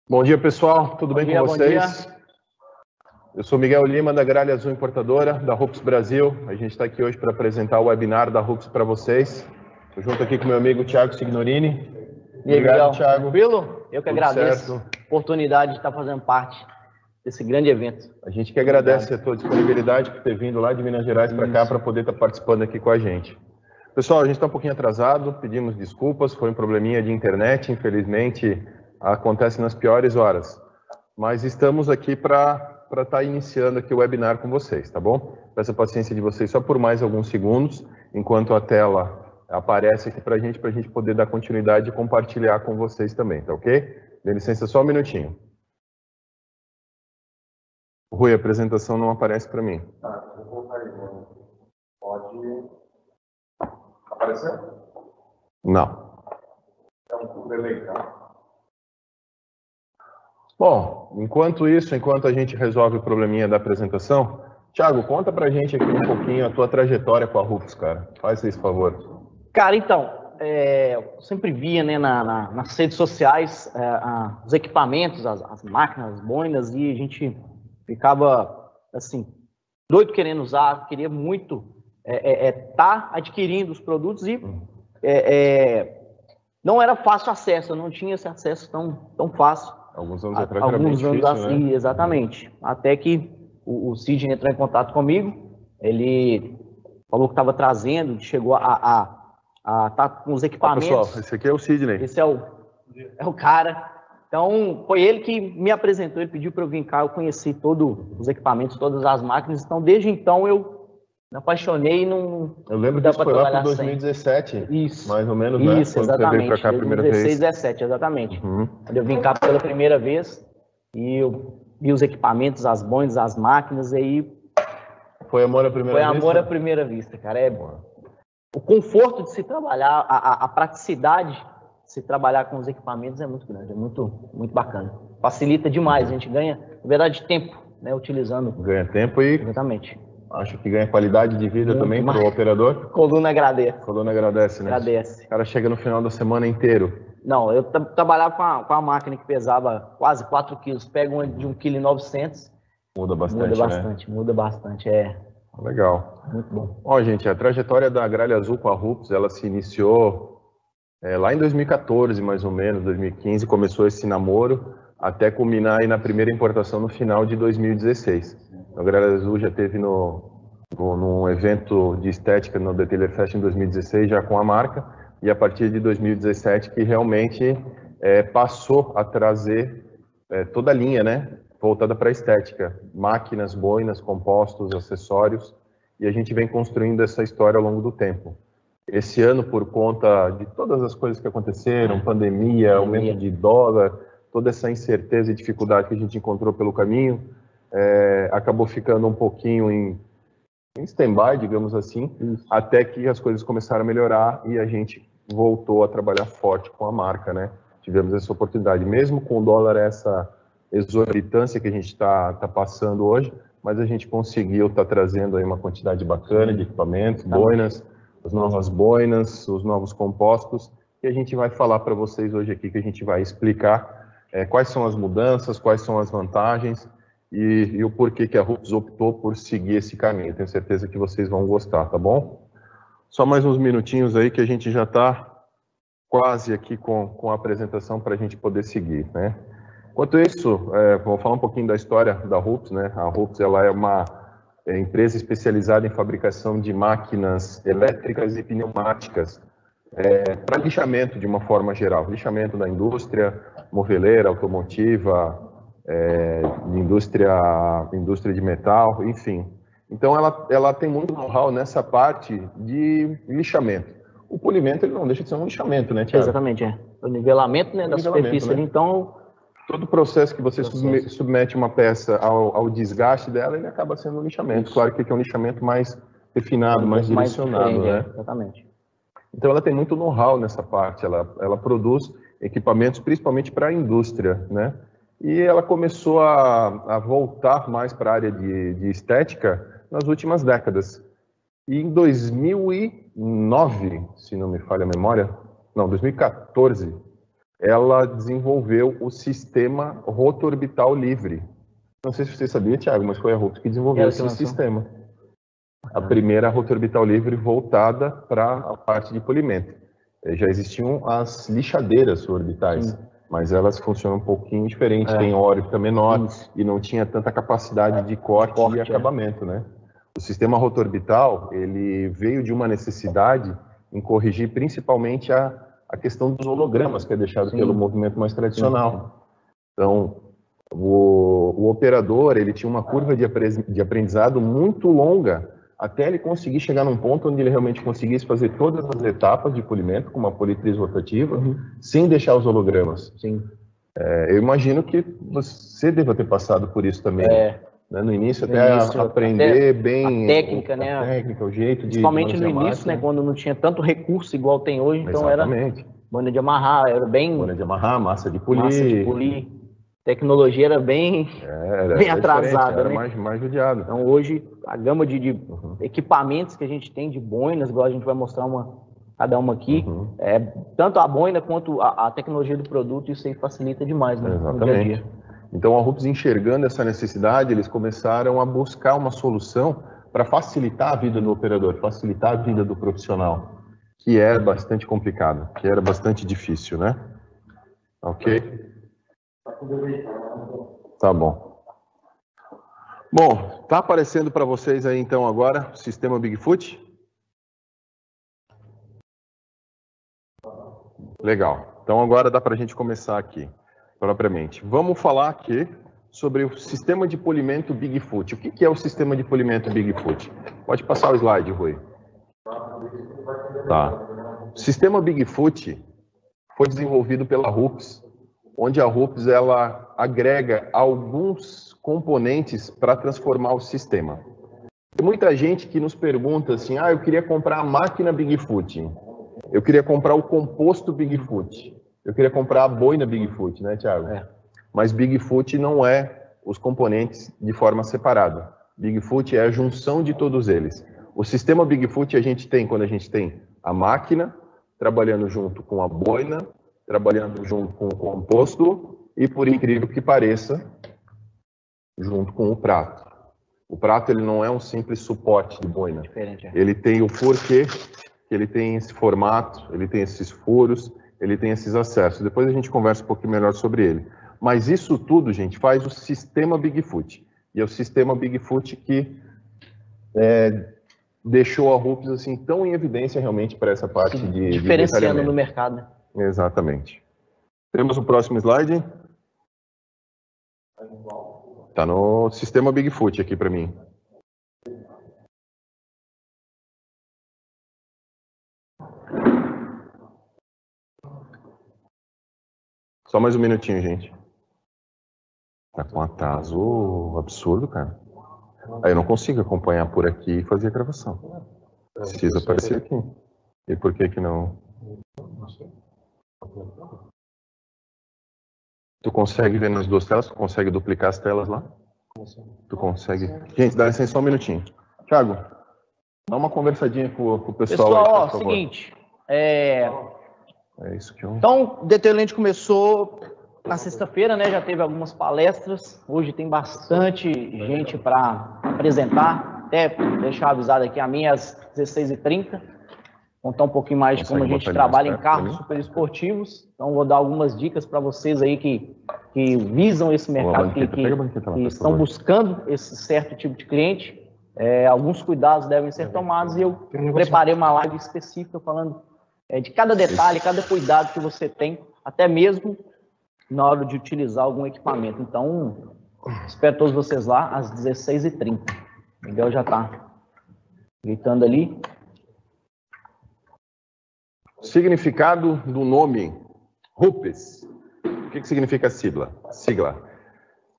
Bom dia, pessoal. Tudo bem com vocês? Eu sou Miguel Lima, da Gralha Azul Importadora, da Rups Brasil. A gente está aqui hoje para apresentar o webinar da Rups para vocês. Estou junto aqui com meu amigo Thiago Signorini. E aí, Miguel, Thiago. Tranquilo? Eu que Tudo agradeço certo. a oportunidade de estar fazendo parte desse grande evento. A gente que agradece a tua disponibilidade por ter vindo lá de Minas Gerais para cá para poder estar participando aqui com a gente. Pessoal, a gente está um pouquinho atrasado, pedimos desculpas, foi um probleminha de internet, infelizmente acontece nas piores horas. Mas estamos aqui para estar iniciando aqui o webinar com vocês, tá bom? Peço a paciência de vocês só por mais alguns segundos, enquanto a tela aparece aqui para a gente poder dar continuidade e compartilhar com vocês também, tá ok? Dê licença só um minutinho. Rui, a apresentação não aparece para mim. Tá, vou colocar aí, mano. Pode aparecer? Não. É um delay, tá? Bom, enquanto a gente resolve o probleminha da apresentação, Thiago, conta pra gente aqui um pouquinho a tua trajetória com a Rups, cara. Faz esse favor. Cara, então, eu sempre via, né, nas redes sociais os equipamentos, as máquinas, as boinas, e a gente ficava, assim, doido querendo usar, queria muito tá adquirindo os produtos e não era fácil acesso, eu não tinha esse acesso tão fácil. Alguns anos atrás era bem difícil, assim, né? Exatamente. Até que o Sidney entrou em contato comigo, ele falou que estava trazendo, chegou a tá com os equipamentos. Pessoal, esse aqui é o Sidney. Esse é o cara. Então, foi ele que me apresentou, ele pediu para eu vir cá, eu conheci todos os equipamentos, todas as máquinas. Então, desde então, eu me apaixonei. Eu lembro que isso foi lá para 2017, isso, mais ou menos, né? Isso, exatamente. Quando você veio para cá a primeira vez. 2016, 2017, exatamente. Quando eu vim cá pela primeira vez, e eu vi os equipamentos, as boinas, as máquinas, e aí... Foi amor à primeira vista? Foi amor à primeira vista, cara. O conforto de se trabalhar, a praticidade de se trabalhar com os equipamentos é muito grande, é muito, muito bacana. Facilita demais, a gente ganha, na verdade, tempo, né, utilizando. Ganha tempo e... Exatamente. Acho que ganha qualidade de vida também para o operador. Coluna agradece. Coluna agradece, né? Agradece. O cara chega no final da semana inteiro. Não, eu trabalhava com a máquina que pesava quase 4 quilos. Pega uma de 1,9 kg. Muda bastante, muda bastante. Legal. Muito bom. Ó, gente, a trajetória da Gralha Azul com a Rups, ela se iniciou lá em 2014, mais ou menos, 2015, começou esse namoro, até culminar aí na primeira importação no final de 2016. A Gralha Azul já teve num evento de estética no Detailer Fest em 2016, já com a marca, e a partir de 2017 que realmente passou a trazer toda a linha, né, voltada para a estética, máquinas, boinas, compostos, acessórios, e a gente vem construindo essa história ao longo do tempo. Esse ano, por conta de todas as coisas que aconteceram, pandemia, aumento de dólar, toda essa incerteza e dificuldade que a gente encontrou pelo caminho, acabou ficando um pouquinho em stand-by, digamos assim, até que as coisas começaram a melhorar e a gente voltou a trabalhar forte com a marca, né? Tivemos essa oportunidade, mesmo com o dólar, essa exorbitância que a gente está passando hoje, mas a gente conseguiu estar trazendo aí uma quantidade bacana de equipamentos, boinas, as novas boinas, os novos compostos, e a gente vai falar para vocês hoje aqui, que a gente vai explicar quais são as mudanças, quais são as vantagens, e o porquê que a Rups optou por seguir esse caminho. Tenho certeza que vocês vão gostar, tá bom? Só mais uns minutinhos aí que a gente já está quase aqui com a apresentação para a gente poder seguir, né? Enquanto isso, vou falar um pouquinho da história da Rups, né? A Rups, ela é uma empresa especializada em fabricação de máquinas elétricas e pneumáticas para lixamento de uma forma geral. Lixamento da indústria, moveleira, automotiva, indústria de metal, enfim. Então, ela tem muito know-how nessa parte de lixamento. O polimento, ele não deixa de ser um lixamento, né, Thiago? Exatamente, O nivelamento, né, da superfície, né? Então... Todo o processo que você submete uma peça ao desgaste dela, ele acaba sendo um lixamento. Claro que é um lixamento mais refinado, mais direcionado, né? Exatamente. Então, ela tem muito know-how nessa parte. Ela produz equipamentos, principalmente para a indústria, né? E ela começou a voltar mais para a área de estética nas últimas décadas. E em 2009, se não me falha a memória, não, 2014, ela desenvolveu o sistema roto-orbital livre. Não sei se você sabia, Thiago, mas foi a Hoops que desenvolveu esse sistema. A primeira roto-orbital livre voltada para a parte de polimento. Já existiam as lixadeiras orbitais, mas elas funcionam um pouquinho diferente, tem órbita menor e não tinha tanta capacidade de corte e acabamento, né? O sistema roto-orbital, ele veio de uma necessidade em corrigir principalmente a questão dos hologramas, que é deixado pelo movimento mais tradicional. Então, o operador, ele tinha uma curva de aprendizado muito longa até ele conseguir chegar num ponto onde ele realmente conseguisse fazer todas as etapas de polimento com uma politriz rotativa, sem deixar os hologramas. Eu imagino que você deva ter passado por isso também. Né? No início, aprender bem a técnica, né? A técnica, o jeito de principalmente no início, né? Quando não tinha tanto recurso igual tem hoje, então exatamente. Era boina de amarrar, era bem... Boina de amarrar, massa de polir. Tecnologia era bem atrasada, era né? mais judiado. Então hoje a gama de equipamentos que a gente tem de boinas, igual a gente vai mostrar cada uma aqui, tanto a boina quanto a tecnologia do produto, isso aí facilita demais, né? Exatamente. No dia a dia. Então a Hoops, enxergando essa necessidade, eles começaram a buscar uma solução para facilitar a vida do operador, facilitar a vida do profissional, que era bastante complicado, que era bastante difícil, né? Ok? Tá bom. Bom, tá aparecendo para vocês aí então agora o sistema Bigfoot? Legal. Então agora dá para a gente começar aqui, propriamente. Vamos falar aqui sobre o sistema de polimento Bigfoot. O que é o sistema de polimento Bigfoot? Pode passar o slide, Rui. Tá. O sistema Bigfoot foi desenvolvido pela Hoops, onde a Hoops ela agrega alguns componentes para transformar o sistema. Tem muita gente que nos pergunta assim, eu queria comprar a máquina Bigfoot, eu queria comprar o composto Bigfoot, eu queria comprar a boina Bigfoot, né, Thiago? Mas Bigfoot não é os componentes de forma separada. Bigfoot é a junção de todos eles. O sistema Bigfoot a gente tem quando a gente tem a máquina trabalhando junto com a boina, trabalhando junto com o composto e, por incrível que pareça, junto com o prato. O prato ele não é um simples suporte de boina. Ele tem o porquê, ele tem esse formato, ele tem esses furos, ele tem esses acessos. Depois a gente conversa um pouquinho melhor sobre ele. Mas isso tudo, gente, faz o sistema Bigfoot. E é o sistema Bigfoot que deixou a Hoops assim, tão em evidência realmente para essa parte de diferenciando no mercado, né? Exatamente. Temos o próximo slide. Está no sistema Bigfoot aqui para mim. Só mais um minutinho, gente. Tá com atraso absurdo, cara. Aí eu não consigo acompanhar por aqui e fazer a gravação. Precisa aparecer aqui. E por que que não? Tu consegue ver nas duas telas? Tu consegue duplicar as telas lá? Tu consegue? Gente, dá licença só um minutinho. Thiago, dá uma conversadinha com o pessoal. Pessoal, aí, por favor. Seguinte. É isso que eu... Então, o Detailand começou na sexta-feira, né? Já teve algumas palestras. Hoje tem bastante gente para apresentar. Até deixar avisado aqui, a minha às 16h30. Contar um pouquinho mais de como a gente trabalha em carros super esportivos. Então, vou dar algumas dicas para vocês aí que visam esse mercado, que estão buscando esse certo tipo de cliente. Alguns cuidados devem ser tomados e eu preparei uma live específica falando de cada detalhe, cada cuidado que você tem, até mesmo na hora de utilizar algum equipamento. Então, espero todos vocês lá às 16h30. Miguel já está gritando ali. Significado do nome Hoops. O que significa a sigla?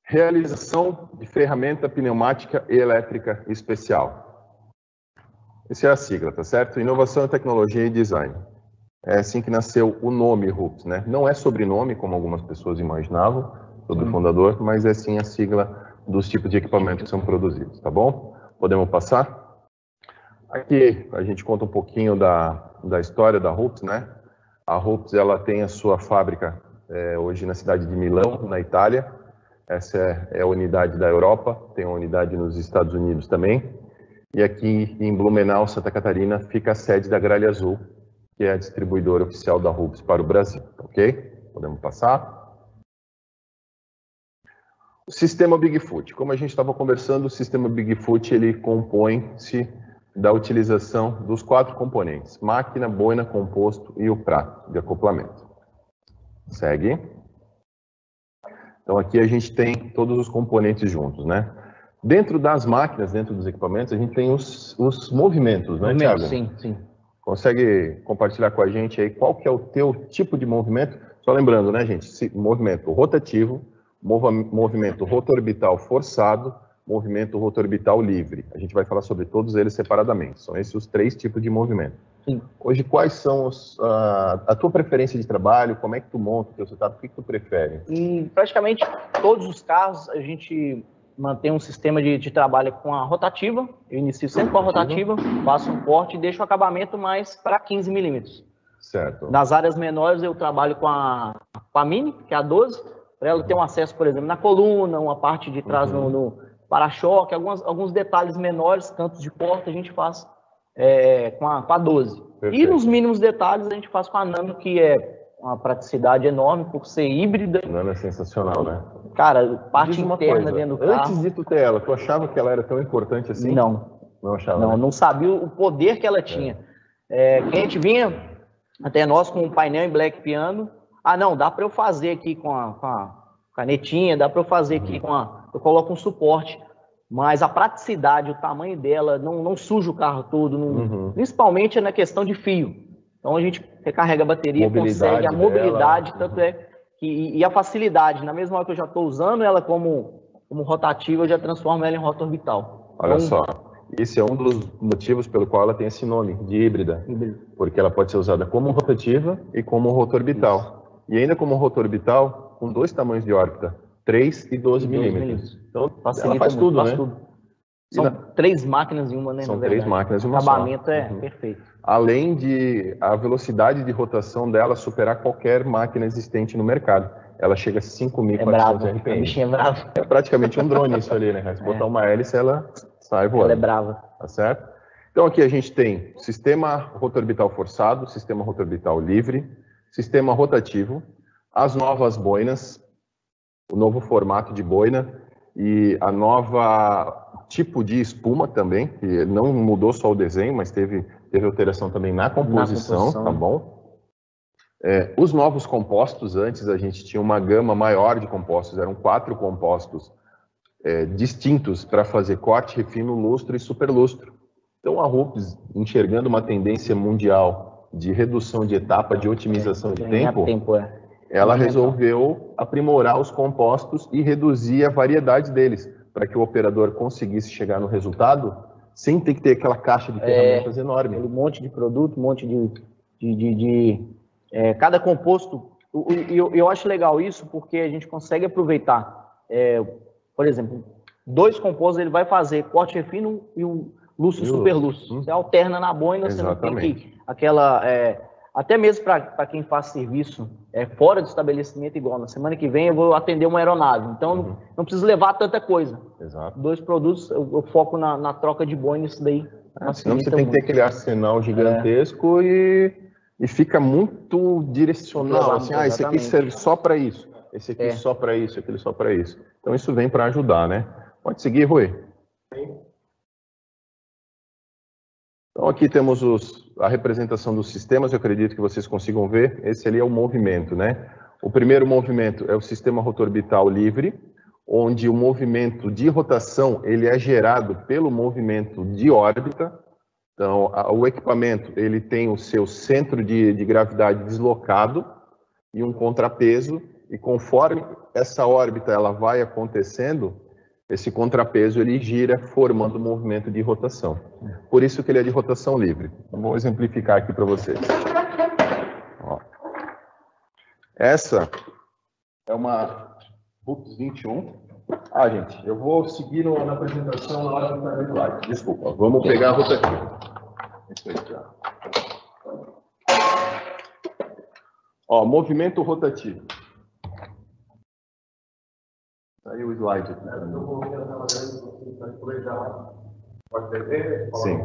Realização de ferramenta pneumática e elétrica especial. Essa é a sigla, tá certo? Inovação, tecnologia e design. É assim que nasceu o nome Hoops, né? Não é sobrenome, como algumas pessoas imaginavam, sobre o fundador, mas é sim a sigla dos tipos de equipamentos que são produzidos, tá bom? Podemos passar? Aqui a gente conta um pouquinho da história da Hoops, né? A Hoops, ela tem a sua fábrica hoje na cidade de Milão, na Itália. Essa é a unidade da Europa, tem uma unidade nos Estados Unidos também. E aqui em Blumenau, Santa Catarina, fica a sede da Gralha Azul, que é a distribuidora oficial da Rubbs para o Brasil, ok? Podemos passar. O sistema Bigfoot. Como a gente estava conversando, o sistema Bigfoot ele compõe-se da utilização dos 4 componentes: máquina, boina, composto e o prato de acoplamento. Segue. Então aqui a gente tem todos os componentes juntos, né? Dentro das máquinas, dentro dos equipamentos, a gente tem os movimentos, né, Thiago? Sim, sim. Consegue compartilhar com a gente aí qual que é o teu tipo de movimento? Só lembrando, né, gente? Movimento rotativo, movimento rotorbital forçado, movimento rotorbital livre. A gente vai falar sobre todos eles separadamente. São esses os 3 tipos de movimento. Sim. Hoje, quais são a tua preferência de trabalho? Como é que tu monta o teu setup? O que tu prefere? Em praticamente todos os carros, a gente mantém um sistema de trabalho com a rotativa. Eu inicio sempre com a rotativa, faço um corte e deixo o acabamento mais para 15 milímetros. Certo. Nas áreas menores, eu trabalho com a Mini, que é a 12, para ela ter um acesso, por exemplo, na coluna, uma parte de trás no para-choque, alguns detalhes menores, cantos de porta, a gente faz com a 12. Perfeito. E nos mínimos detalhes, a gente faz com a Nano, que é uma praticidade enorme por ser híbrida. Nano é sensacional, né? Cara, parte interna dentro do carro. Antes de tu ter ela, tu achava que ela era tão importante assim? Não. Não achava, Não, né? não sabia o poder que ela tinha. Que a gente vinha até nós com um painel em black piano. Ah, não, dá para eu fazer aqui com a canetinha, dá para eu fazer aqui eu coloco um suporte. Mas a praticidade, o tamanho dela, não suja o carro todo, principalmente na questão de fio. Então a gente recarrega a bateria, consegue a mobilidade, tanto é que a facilidade. Na mesma hora que eu já estou usando ela como rotativa, eu já transformo ela em rotorbital. Olha então, só, esse é um dos motivos pelo qual ela tem esse nome, de híbrida. Porque ela pode ser usada como rotativa e como rotorbital. E ainda como rotorbital, com 2 tamanhos de órbita, 3 e 12 milímetros. Então, facilita ela faz muito, tudo, faz né? tudo. São 3 máquinas em uma, né? São 3 máquinas em uma só. O só. acabamento é perfeito. Além de a velocidade de rotação dela superar qualquer máquina existente no mercado. Ela chega a 5.400 RPM. A bichinha é brava. É praticamente um drone isso ali, né? Se botar uma hélice, ela sai voando. Ela é brava. Tá certo? Então aqui a gente tem sistema rotorbital forçado, sistema rotorbital livre, sistema rotativo, as novas boinas, o novo formato de boina e a nova tipo de espuma também, que não mudou só o desenho, mas teve alteração também na composição, tá bom? Os novos compostos, antes a gente tinha uma gama maior de compostos, eram 4 compostos distintos para fazer corte, refino, lustro e superlustro. Então a Rubbs, enxergando uma tendência mundial de redução de etapa, de otimização de tempo, ela resolveu aprimorar os compostos e reduzir a variedade deles, para que o operador conseguisse chegar no resultado sem ter que ter aquela caixa de ferramentas enorme. Um monte de produto, um monte de cada composto. Eu acho legal isso porque a gente consegue aproveitar, por exemplo, 2 compostos, ele vai fazer corte refino e um lustro e superlustro. Você alterna na boina, exatamente. Você não tem que aquela... até mesmo para quem faz serviço fora do estabelecimento, igual na semana que vem eu vou atender uma aeronave, então não preciso levar tanta coisa. Exato. 2 produtos, eu foco na troca de boina, isso daí. Senão você tem que ter aquele arsenal gigantesco e fica muito direcional, assim, esse aqui serve só para isso, esse aqui só para isso, aquele só para isso. Então isso vem para ajudar, né? Pode seguir, Rui. Então aqui temos a representação dos sistemas, eu acredito que vocês consigam ver. Esse ali é o movimento, né? O primeiro movimento é o sistema rotorbital livre, onde o movimento de rotação ele é gerado pelo movimento de órbita. Então o equipamento ele tem o seu centro de gravidade deslocado e um contrapeso, e conforme essa órbita ela vai acontecendo, esse contrapeso ele gira formando um movimento de rotação. Por isso que ele é de rotação livre. Eu vou exemplificar aqui para vocês. Ó. Essa é uma Rubbs 21. Gente, eu vou seguir na apresentação na hora do time slide. Desculpa, vamos pegar a rotativa. Isso aí, ó. Movimento rotativo. Aí o slide aqui. Pode ver? Sim.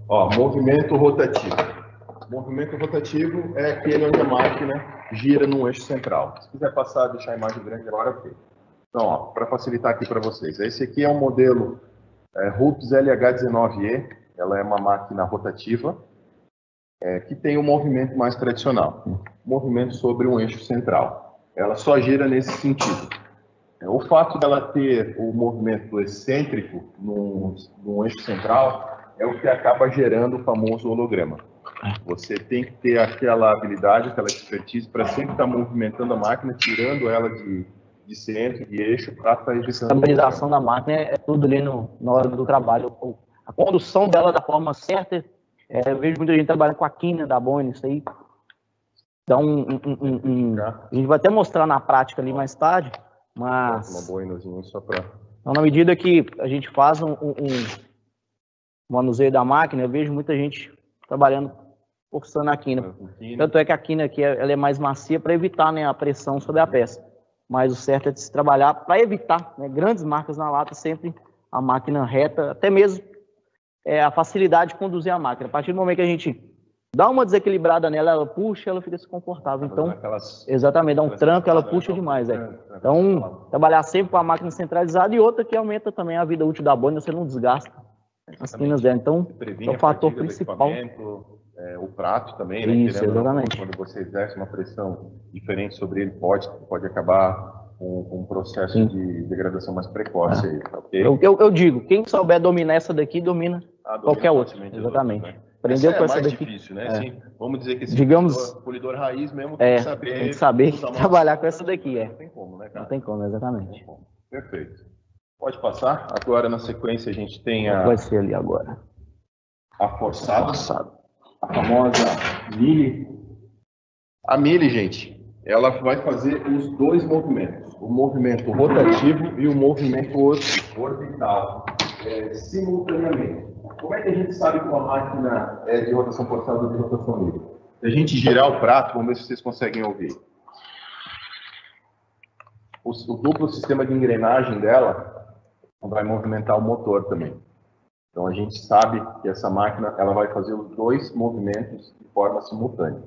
Ó, movimento rotativo. Movimento rotativo é aquele onde a máquina gira num eixo central. Se quiser passar, deixar a imagem grande agora, ok. Então, para facilitar aqui para vocês, esse aqui é um modelo Rups LH19E, ela é uma máquina rotativa que tem um movimento mais tradicional, movimento sobre um eixo central. Ela só gira nesse sentido. O fato dela ter o movimento excêntrico num eixo central é o que acaba gerando o famoso holograma. Você tem que ter aquela habilidade, aquela expertise para sempre estar movimentando a máquina, tirando ela de centro, de eixo, para estar evitando... A estabilização da máquina é tudo ali na hora do trabalho. A condução dela da forma certa, eu vejo muita gente trabalhando com a quina da Boeing, isso aí dá a gente vai até mostrar na prática ali mais tarde, mas... Uma boinazinha só para... Então, na medida que a gente faz um manuseio da máquina, eu vejo muita gente trabalhando forçando a quina. Tanto é que a quina aqui ela é mais macia para evitar, né, a pressão sobre a peça. Mas o certo é de se trabalhar para evitar, né, grandes marcas na lata, sempre a máquina reta, até mesmo a facilidade de conduzir a máquina. A partir do momento que a gente dá uma desequilibrada nela, ela puxa, ela fica desconfortável. Então, exatamente, dá um tranco, ela puxa demais. Então, trabalhar sempre com a máquina centralizada e outra que aumenta também a vida útil da boina, você não desgasta as quinas dela. Então, é o fator principal. O prato também, né? Isso, exatamente. Quando você exerce uma pressão diferente sobre ele, pode acabar com um processo de degradação mais precoce. Aí, okay? Eu digo, quem souber dominar essa daqui, domina qualquer outra. Exatamente. Outros, né? Aprendeu com essa mais daqui. Difícil, né? Assim, vamos dizer que esse polidor raiz mesmo tem que saber trabalhar com essa daqui. Não tem como, né, cara? Não tem como, exatamente. Perfeito. Pode passar. Agora, na sequência, a gente tem vai ser ali agora. A forçada. A famosa Mili. A Mili, gente, ela vai fazer os dois movimentos, o movimento rotativo e o movimento orbital, simultaneamente. Como é que a gente sabe que uma máquina é de rotação forçada ou de rotação livre? Se a gente girar o prato, vamos ver se vocês conseguem ouvir. O duplo sistema de engrenagem dela vai movimentar o motor também. Então, a gente sabe que essa máquina ela vai fazer os dois movimentos de forma simultânea.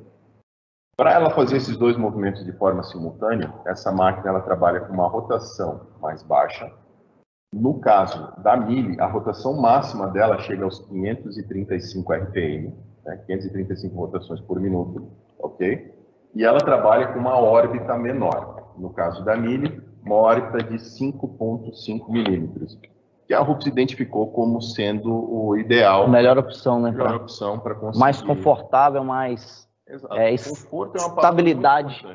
Para ela fazer esses dois movimentos de forma simultânea, essa máquina ela trabalha com uma rotação mais baixa. No caso da Mili, a rotação máxima dela chega aos 535 RPM, né, 535 rotações por minuto, ok? E ela trabalha com uma órbita menor. No caso da Mili, uma órbita de 5,5 milímetros. Que a Rups identificou como sendo o ideal. A melhor opção, né? Melhor opção para conseguir. Mais confortável, mais estabilidade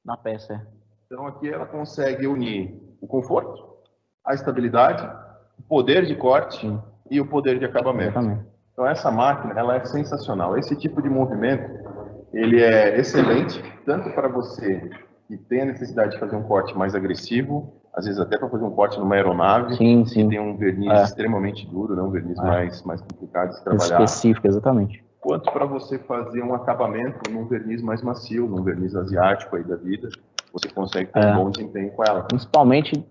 na peça. Então aqui ela consegue unir o conforto, a estabilidade, o poder de corte e o poder de acabamento. Exatamente. Então essa máquina ela é sensacional. Esse tipo de movimento ele é excelente tanto para você que tem a necessidade de fazer um corte mais agressivo, às vezes até para fazer um corte numa aeronave, que tem um verniz extremamente duro, né? Um verniz mais complicado de trabalhar. Específico, exatamente. Quanto para você fazer um acabamento num verniz mais macio, num verniz asiático aí da vida, você consegue ter um bom desempenho com ela. Principalmente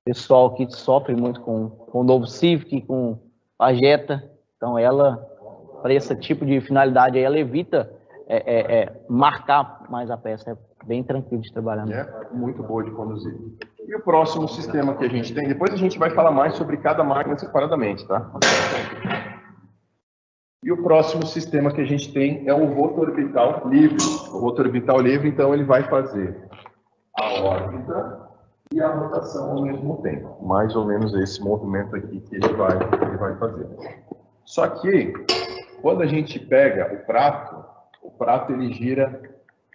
pessoal que sofre muito com o novo Civic, com a Jetta, então ela, para esse tipo de finalidade aí, ela evita marcar mais a peça, é bem tranquilo de trabalhar. É muito boa de conduzir. E o próximo sistema que a gente tem, depois a gente vai falar mais sobre cada máquina separadamente, tá? E o próximo sistema que a gente tem é o rotor orbital livre. O rotor orbital livre, então, ele vai fazer a órbita e a rotação ao mesmo tempo. Mais ou menos esse movimento aqui que ele vai fazer. Só que, quando a gente pega o prato ele gira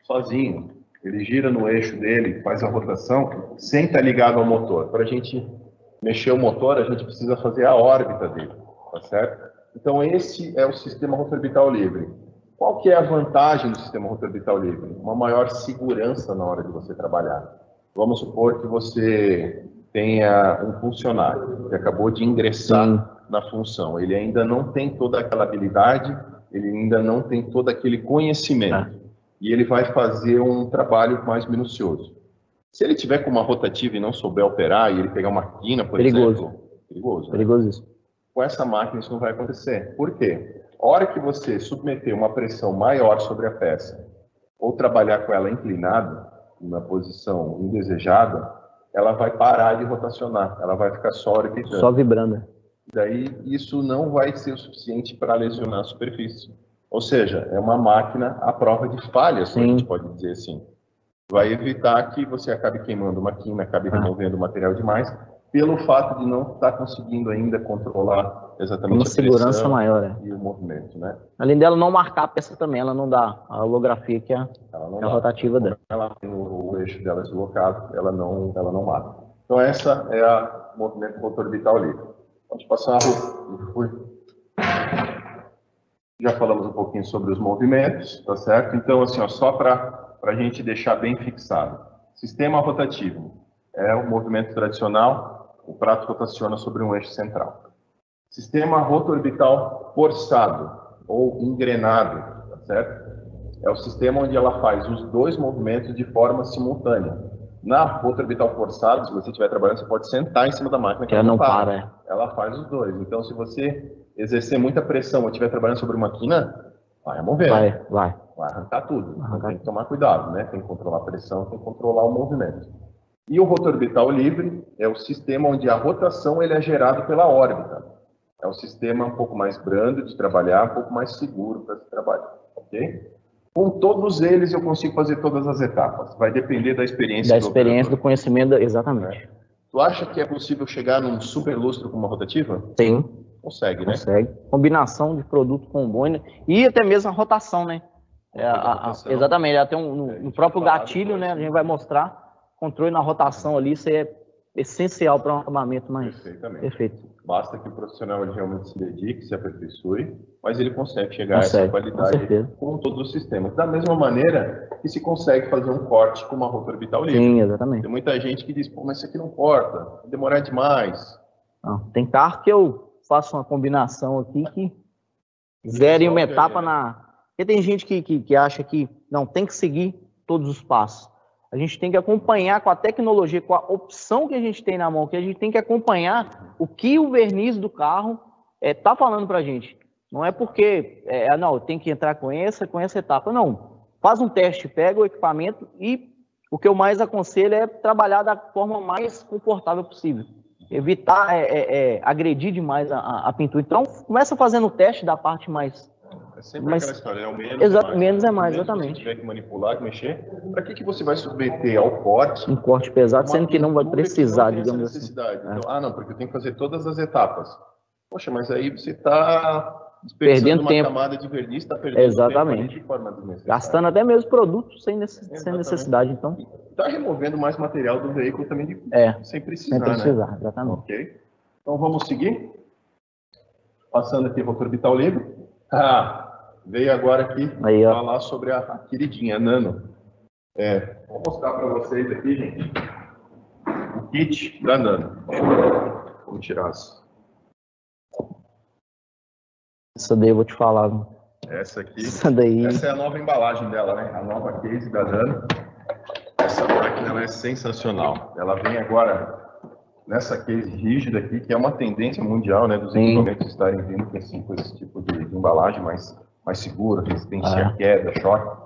sozinho. Ele gira no eixo dele, faz a rotação, sem estar ligado ao motor. Para a gente mexer o motor, a gente precisa fazer a órbita dele, tá certo? Então, esse é o sistema rotor orbital livre. Qual que é a vantagem do sistema rotor orbital livre? Uma maior segurança na hora de você trabalhar. Vamos supor que você tenha um funcionário que acabou de ingressar na função. Ele ainda não tem toda aquela habilidade, ele ainda não tem todo aquele conhecimento. E ele vai fazer um trabalho mais minucioso. Se ele tiver com uma rotativa e não souber operar, e ele pegar uma quina, por Perigoso. exemplo, perigoso, né? Perigosíssimo. Com essa máquina isso não vai acontecer. Por quê? A hora que você submeter uma pressão maior sobre a peça, ou trabalhar com ela inclinada, na posição indesejada, ela vai parar de rotacionar, ela vai ficar só orbitando. Só vibrando. Daí isso não vai ser o suficiente para lesionar a superfície. Ou seja, é uma máquina à prova de falhas, a gente pode dizer assim. Vai evitar que você acabe queimando uma quina, acabe removendo material demais, pelo fato de não estar conseguindo ainda controlar exatamente uma segurança pressão maior, e o movimento, né? Além dela não marcar a peça também, ela não dá a holografia que é a rotativa dela. Ela tem o eixo dela deslocado, ela não mata. Então essa é a movimento rotor orbital livre. Pode passar a rua. Já falamos um pouquinho sobre os movimentos, tá certo? Então assim, ó, só para a gente deixar bem fixado. Sistema rotativo é o movimento tradicional, o prato rotaciona sobre um eixo central. Sistema rotorbital forçado ou engrenado, tá certo? É o sistema onde ela faz os dois movimentos de forma simultânea. Na rotorbital forçada, se você estiver trabalhando, você pode sentar em cima da máquina que ela não para. Ela faz os dois. Então, se você exercer muita pressão ou estiver trabalhando sobre uma quina, vai mover. Vai arrancar tudo. Então, tem que tomar cuidado, né? Tem que controlar a pressão, tem que controlar o movimento. E o rotor orbital livre é o sistema onde a rotação ele é gerado pela órbita. É um sistema um pouco mais brando de trabalhar, um pouco mais seguro para se trabalhar, ok? Com todos eles eu consigo fazer todas as etapas. Vai depender da experiência do experiência, do conhecimento, exatamente. Tu acha que é possível chegar num superlustro com uma rotativa? Sim. Consegue, né? Consegue. Combinação de produto com boina e até mesmo a rotação, né? Exatamente. Até no próprio gatilho, né? A gente vai mostrar controle na rotação ali, isso é essencial para um acabamento mais perfeito. Basta que o profissional ele realmente se dedique, se aperfeiçoe, mas ele consegue chegar a essa qualidade com todos os sistemas. Da mesma maneira que se consegue fazer um corte com uma rotor orbital livre. Sim, exatamente. Tem muita gente que diz, pô, mas isso aqui não corta, vai demorar demais. Não, tem carro que eu faço uma combinação aqui que zere uma etapa na... Porque tem gente que acha que não, tem que seguir todos os passos. A gente tem que acompanhar com a tecnologia, com a opção que a gente tem na mão, que a gente tem que acompanhar o que o verniz do carro está falando para a gente. Não é porque, não, tem que entrar com essa etapa. Não, faz um teste, pega o equipamento e o que eu mais aconselho é trabalhar da forma mais confortável possível. Evitar agredir demais a pintura. Então, começa fazendo o teste da parte mais... É sempre aquela história, é o menos é mais, exatamente. Se tiver que manipular, que mexer, para que você vai submeter ao corte? Um corte pesado, sendo que não vai precisar, digamos assim. Então, não, porque eu tenho que fazer todas as etapas. Poxa, mas aí você está perdendo uma tempo. Camada de verniz, está perdendo exatamente. tempo de forma desnecessária. Gastando até mesmo produtos sem necessidade, então. Está removendo mais material do veículo também sem precisar, né? Exatamente. Ok. Então vamos seguir. Passando aqui o rotor orbital livre. Veio agora aqui falar sobre a queridinha, a Nano. Vou mostrar para vocês aqui, gente, o kit da Nano. Vamos tirar essa daí eu vou te falar. Essa aqui. Essa é a nova embalagem dela, né? A nova case da Nano. Essa máquina ela é sensacional. Ela vem agora nessa case rígida aqui, que é uma tendência mundial, né? Dos equipamentos estarem vindo com esse tipo de embalagem mais segura, resistência à queda, choque.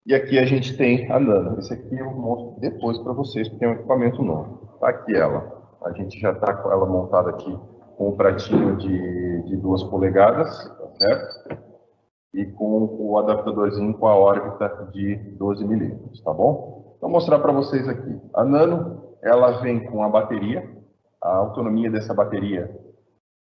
E aqui a gente tem a Nano. Esse aqui eu mostro depois para vocês, porque é um equipamento novo. Tá aqui ela. A gente já está com ela montada aqui com o pratinho de 2 polegadas, tá certo? E com o adaptadorzinho com a órbita de 12 milímetros, tá bom? Vou mostrar para vocês aqui. A Nano, ela vem com a bateria. A autonomia dessa bateria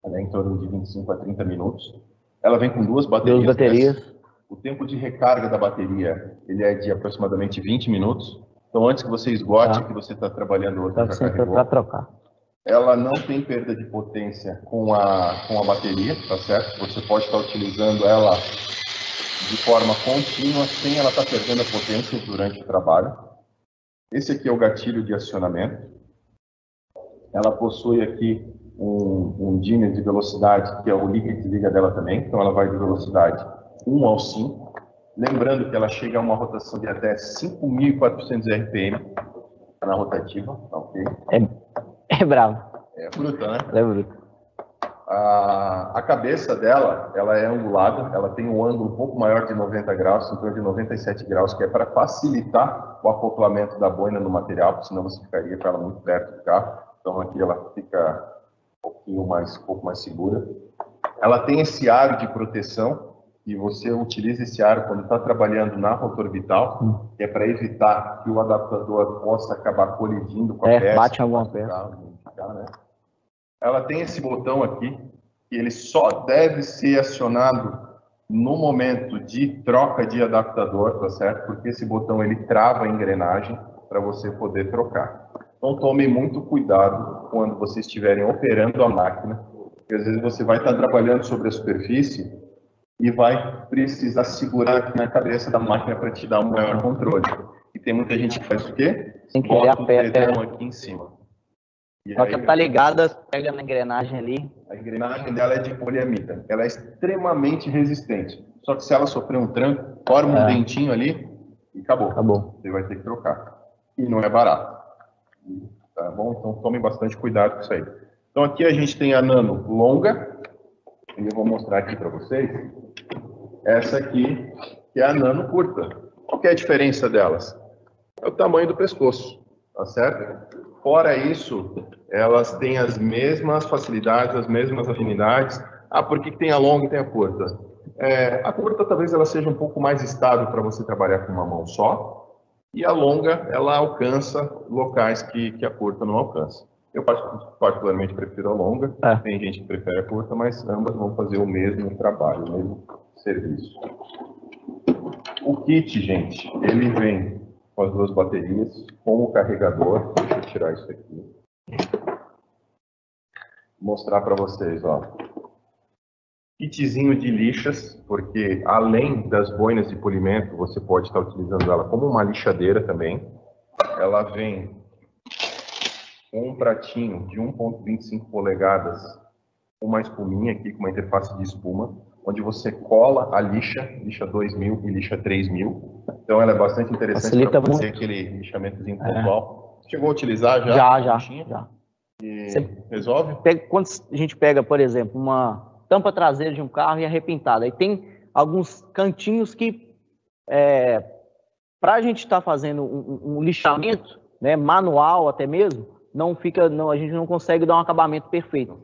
é em torno de 25 a 30 minutos. Ela vem com 2 baterias. O tempo de recarga da bateria ele é de aproximadamente 20 minutos. Então, antes que você esgote, que você está trabalhando outra para trocar. Ela não tem perda de potência com a bateria, tá certo? Você pode estar utilizando ela de forma contínua, sem ela estar perdendo a potência durante o trabalho. Esse aqui é o gatilho de acionamento. Ela possui aqui um dimmer de velocidade, que é o liga e desliga dela também. Então, ela vai de velocidade 1 ao 5. Lembrando que ela chega a uma rotação de até 5.400 RPM. na rotativa, tá ok? É bravo. É bruta, né? Ela é bruta. A cabeça dela, ela é angulada, ela tem um ângulo um pouco maior de 90 graus, em torno de 97 graus, que é para facilitar o acoplamento da boina no material, porque senão você ficaria com ela muito perto do carro. Então aqui ela fica um pouco mais segura. Ela tem esse aro de proteção, e você utiliza esse aro quando está trabalhando na rota orbital, que é para evitar que o adaptador possa acabar colidindo com a peça. Bate em alguma peça. Né? Ela tem esse botão aqui, que ele só deve ser acionado no momento de troca de adaptador, tá certo? Porque esse botão ele trava a engrenagem para você poder trocar. Então tome muito cuidado quando vocês estiverem operando a máquina, porque às vezes você vai estar trabalhando sobre a superfície e vai precisar segurar aqui na cabeça da máquina para te dar um maior controle. E tem muita gente que faz o quê? Sem querer Bota o dedão aqui em cima. Só que tá ligada, pega na engrenagem ali. A engrenagem dela é de poliamida. Ela é extremamente resistente. Só que se ela sofrer um tranco, forma um dentinho ali e acabou. Acabou. Você vai ter que trocar. E não é barato. Tá bom? Então tome bastante cuidado com isso aí. Então aqui a gente tem a nano longa. E eu vou mostrar aqui para vocês. Essa aqui, que é a nano curta. Qual que é a diferença delas? É o tamanho do pescoço. Tá certo? Fora isso, elas têm as mesmas facilidades, as mesmas afinidades. Ah, por que tem a longa e tem a curta? A curta talvez ela seja um pouco mais estável para você trabalhar com uma mão só, e a longa ela alcança locais que a curta não alcança. Eu particularmente prefiro a longa, tem gente que prefere a curta, mas ambas vão fazer o mesmo trabalho, o mesmo serviço. O kit, gente, ele vem com as duas baterias, com o carregador. Deixa eu tirar isso aqui. Vou mostrar para vocês, ó. Kitzinho de lixas, porque além das boinas de polimento, você pode estar utilizando ela como uma lixadeira também. Ela vem com um pratinho de 1,25 polegadas, com uma espuminha aqui, com uma interface de espuma, onde você cola a lixa 2000 e lixa 3000. Então ela é bastante interessante para fazer aquele lixamentozinho pontual. Chegou a utilizar já? Já. E resolve? Quando a gente pega, por exemplo, uma tampa traseira de um carro e é repintada, aí tem alguns cantinhos que, para a gente estar fazendo um lixamento, né, manual até mesmo, a gente não consegue dar um acabamento perfeito.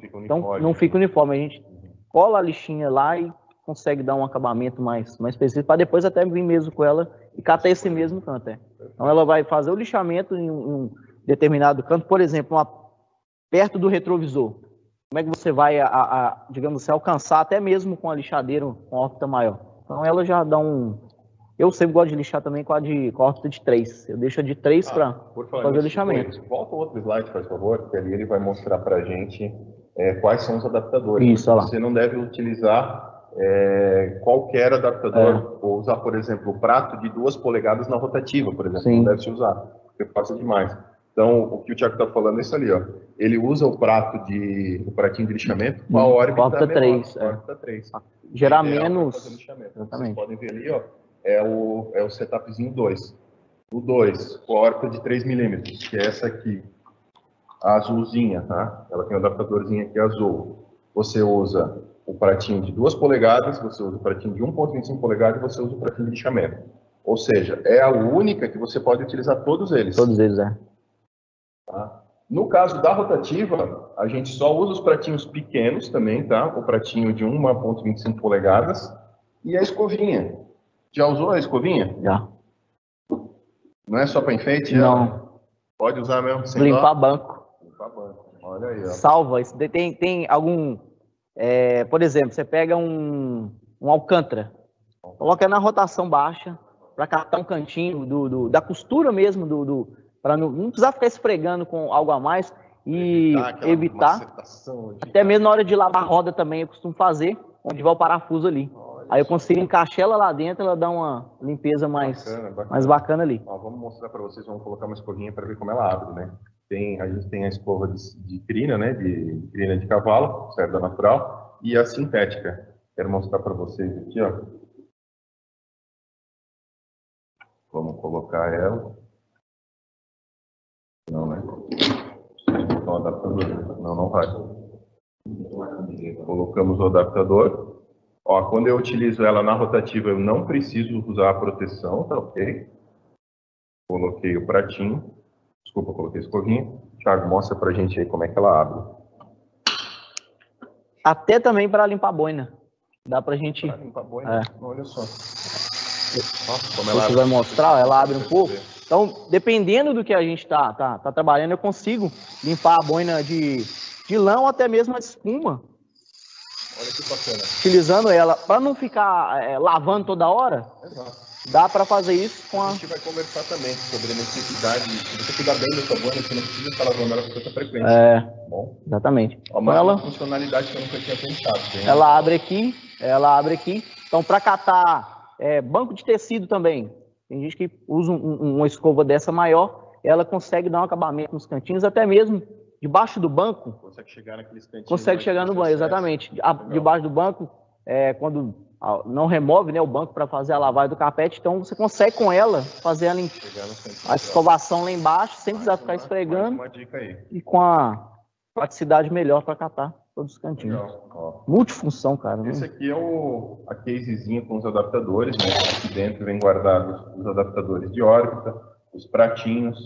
Não fica uniforme. A gente cola a lixinha lá e consegue dar um acabamento mais específico, para depois até vir mesmo com ela e catar esse mesmo canto. Então ela vai fazer o lixamento em um determinado canto, por exemplo, perto do retrovisor. Como é que você vai, digamos assim, alcançar até mesmo com a lixadeira com órbita maior? Então ela já dá Eu sempre gosto de lixar também com a órbita de 3. Eu deixo a de 3 para fazer o lixamento. Volta outro slide, por favor, que ali ele vai mostrar para a gente quais são os adaptadores. Isso, você não deve utilizar qualquer adaptador, ou usar, por exemplo, o prato de 2 polegadas na rotativa, por exemplo. Sim. Não deve se usar, porque passa demais. Então, o que o Thiago está falando é isso ali, ó. Ele usa o pratinho de lixamento com a órbita 3. Órbita 3. Gerar menos. Vocês podem ver ali, ó, é o setupzinho 2. O 2, com a órbita de 3 milímetros, que é essa aqui, a azulzinha, tá? Ela tem um adaptadorzinho aqui azul. Você usa o pratinho de 2 polegadas, você usa o pratinho de 1,25 polegadas e você usa o pratinho de lixamento. Ou seja, é a única que você pode utilizar todos eles. Todos eles, Tá? No caso da rotativa, a gente só usa os pratinhos pequenos também, tá? O pratinho de 1,25 polegadas e a escovinha. Já usou a escovinha? Já. Não é só para enfeite? Não. Pode usar mesmo? Sem limpar banco. Limpar banco. Olha aí, ó. Salva. Tem algum... por exemplo, você pega um alcântara, coloca na rotação baixa para catar um cantinho da costura mesmo, para não precisar ficar esfregando com algo a mais e evitar. Até mesmo na hora de lavar a roda também eu costumo fazer, onde vai o parafuso ali. Aí eu consigo encaixar ela lá dentro, ela dá uma limpeza mais bacana ali. Ó, vamos mostrar para vocês, vamos colocar uma escovinha para ver como ela abre, né? A gente tem a escova de crina, né? De crina de cavalo, certo? Da natural, e a sintética. Quero mostrar para vocês aqui, ó. Vamos colocar ela. só o adaptador. Não, não vai. Colocamos o adaptador. Ó, quando eu utilizo ela na rotativa, eu não preciso usar a proteção, tá ok? Coloquei o pratinho. Desculpa, coloquei a escovinha. Thiago, mostra pra gente aí como é que ela abre. Até também para limpar a boina. Dá pra gente... Pra limpar a boina? Olha só. Nossa, como ela Você abre. vai mostrar, ela abre um pouco. Então, dependendo do que a gente tá trabalhando, eu consigo limpar a boina de lã ou até mesmo a de espuma. Olha que bacana. Utilizando ela, para não ficar lavando toda hora. Exato. Dá para fazer isso com a gente vai conversar também sobre a necessidade. Se você cuidar bem da sua boina, você não precisa estar lavando ela com tanta frequência. Bom, exatamente. Ó, mas ela... uma funcionalidade que eu nunca tinha pensado. Bem, ela abre aqui. Então, para catar banco de tecido também. Tem gente que usa uma escova dessa maior, ela consegue dar um acabamento nos cantinhos, até mesmo debaixo do banco. Consegue chegar naqueles cantinhos. Consegue chegar no banco, exatamente. Debaixo do banco, quando não remove, né, o banco para fazer a lavagem do carpete, então você consegue com ela fazer a escovação lá embaixo, sem precisar ficar esfregando. Uma dica aí. E com a praticidade melhor para catar todos os cantinhos. Legal. Multifunção, cara. Esse aqui é a casezinha com os adaptadores, né? Aqui dentro vem guardados os adaptadores de órbita, os pratinhos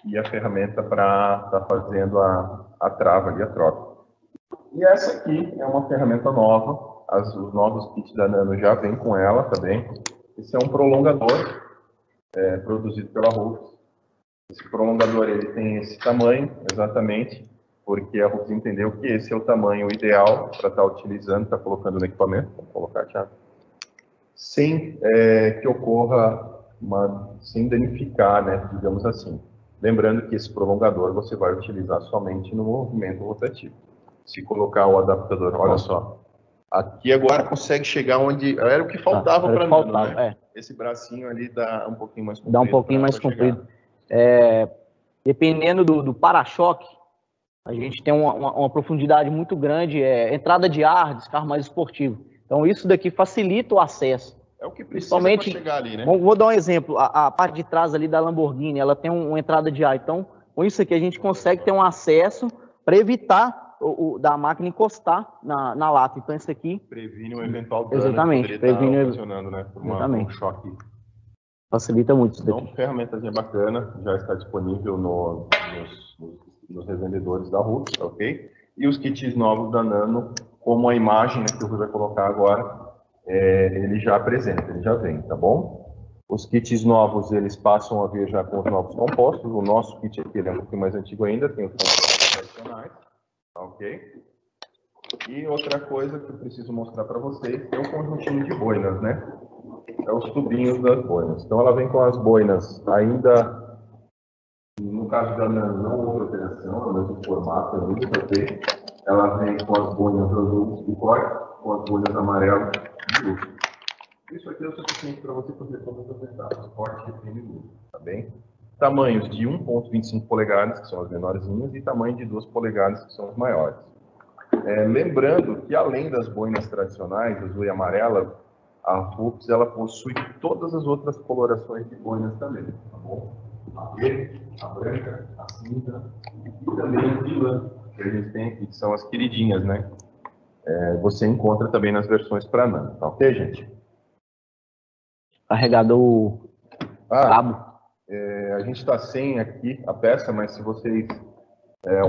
e a ferramenta para estar fazendo a trava ali, a troca. E essa aqui é uma ferramenta nova. Os novos kits da Nano já vem com ela também. Esse é um prolongador produzido pela Rufus. Esse prolongador ele tem esse tamanho, exatamente, porque a Rufus entendeu que esse é o tamanho ideal para estar utilizando, estar colocando no equipamento. Vamos colocar, Thiago. Sem que ocorra sem danificar, né, digamos assim. Lembrando que esse prolongador você vai utilizar somente no movimento rotativo. Se colocar o adaptador, olha só. Aqui agora consegue chegar onde... Era o que faltava para mim, né? Esse bracinho ali dá um pouquinho mais comprido. Dá um pouquinho mais comprido. Dependendo do para-choque, a gente tem uma profundidade muito grande, entrada de ar, descarro mais esportivo. Então isso daqui facilita o acesso. É o que precisa para chegar ali, né? Vou dar um exemplo. A parte de trás ali da Lamborghini, ela tem uma entrada de ar. Então, com isso aqui a gente consegue ter um acesso para evitar da máquina encostar na lata. Então isso aqui... Previne um eventual dano. Exatamente. Previne ocasionando, né? Um choque. Facilita muito isso daqui. Então, ferramentazinha bacana, já está disponível nos revendedores da Rufus, ok? E os kits novos da Nano, como a imagem, né, que o Rui vai colocar agora, ele já apresenta, ele já vem, tá bom? Os kits novos, eles passam a vir já com os novos compostos. O nosso kit aqui ele é um pouquinho mais antigo ainda, tem os compostos tradicionais, tá ok? E outra coisa que eu preciso mostrar para vocês é o conjuntinho de boinas, né? É os tubinhos das boinas. Então ela vem com as boinas ainda, no caso da Nano, não houve alteração, no mesmo formato ainda, ok? Ela vem com as boinas azuis de corte, com as boinas amarelas de luxo. Isso aqui é o suficiente para você fazer todas as etapas, corte, refino e luxo, tá bem? Tamanhos de 1,25 polegadas, que são as menorzinhas, e tamanho de 2 polegadas, que são as maiores. Lembrando que além das boinas tradicionais, azul e amarela, a Rufus ela possui todas as outras colorações de boinas também, tá bom? A verde, a branca, a cinza e também a de lã, que a gente tem aqui, que são as queridinhas, né? Você encontra também nas versões para Nano, tá ok, gente? Carregador cabo. A gente está sem aqui a peça, mas se vocês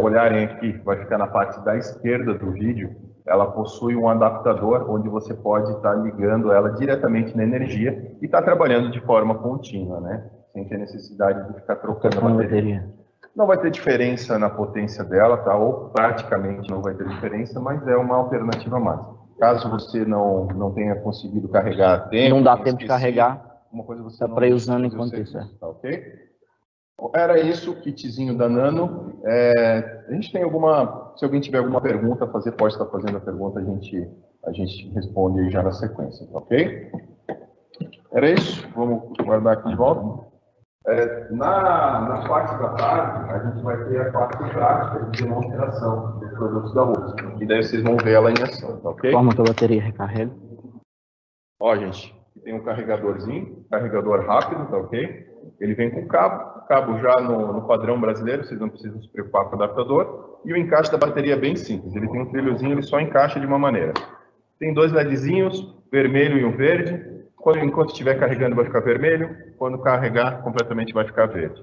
olharem aqui, vai ficar na parte da esquerda do vídeo, ela possui um adaptador onde você pode estar ligando ela diretamente na energia e estar trabalhando de forma contínua, né? Sem ter necessidade de ficar trocando a bateria. Não vai ter diferença na potência dela, tá? Ou praticamente não vai ter diferença, mas é uma alternativa mais. Caso você não tenha conseguido carregar a tempo... Não dá tempo de carregar, uma coisa você dá para ir usando enquanto isso. Tá ok? Era isso, o kitzinho da Nano. A gente tem alguma... Se alguém tiver alguma pergunta a fazer, pode estar fazendo a pergunta, a gente responde aí já na sequência, tá ok? Era isso, vamos guardar aqui de volta. Na parte da tarde, a gente vai ter a parte prática de demonstração dos produtos da Rufus. E daí vocês vão ver ela em ação, tá ok? Forma que a bateria recarrega. Ó, gente, tem um carregadorzinho, carregador rápido, tá ok? Ele vem com cabo já no padrão brasileiro, vocês não precisam se preocupar com o adaptador. E o encaixe da bateria é bem simples, ele tem um trilhozinho, ele só encaixa de uma maneira. Tem dois LEDzinhos, vermelho e um verde. Enquanto estiver carregando vai ficar vermelho, quando carregar completamente vai ficar verde.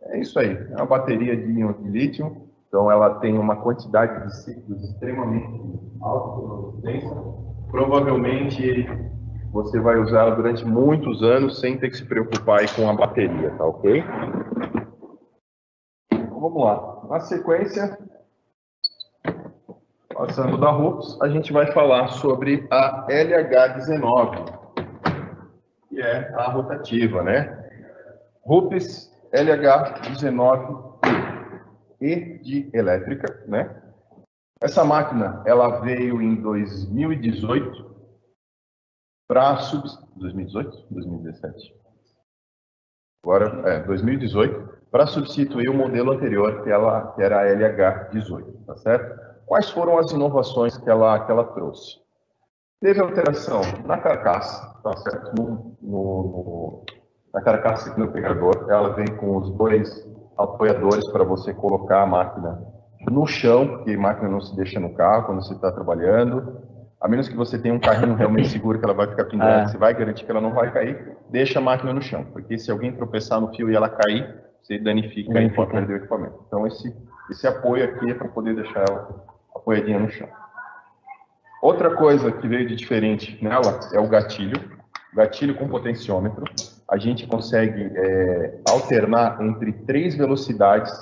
É isso aí, é uma bateria de íon de lítio, então ela tem uma quantidade de ciclos extremamente alta por resistência. Provavelmente você vai usar ela durante muitos anos sem ter que se preocupar aí com a bateria, tá ok? Então, vamos lá. Na sequência, passando da Rups, a gente vai falar sobre a LH19, que é a rotativa, né? Rups LH19 E de elétrica, né? Essa máquina, ela veio em 2018 para 2017. Agora, 2018, para substituir o modelo anterior, que era a LH18, tá certo? Quais foram as inovações que ela trouxe? Teve alteração na carcaça, tá certo? Na carcaça aqui no pegador, ela vem com os dois apoiadores para você colocar a máquina no chão, porque a máquina não se deixa no carro quando você está trabalhando. A menos que você tenha um carrinho realmente seguro que ela vai ficar pendurada, você vai garantir que ela não vai cair, deixa a máquina no chão. Porque se alguém tropeçar no fio e ela cair, você danifica e pode perder o equipamento. Então esse apoio aqui é para poder deixar ela apoiadinha no chão. Outra coisa que veio de diferente nela é o gatilho com potenciômetro. A gente consegue alternar entre 3 velocidades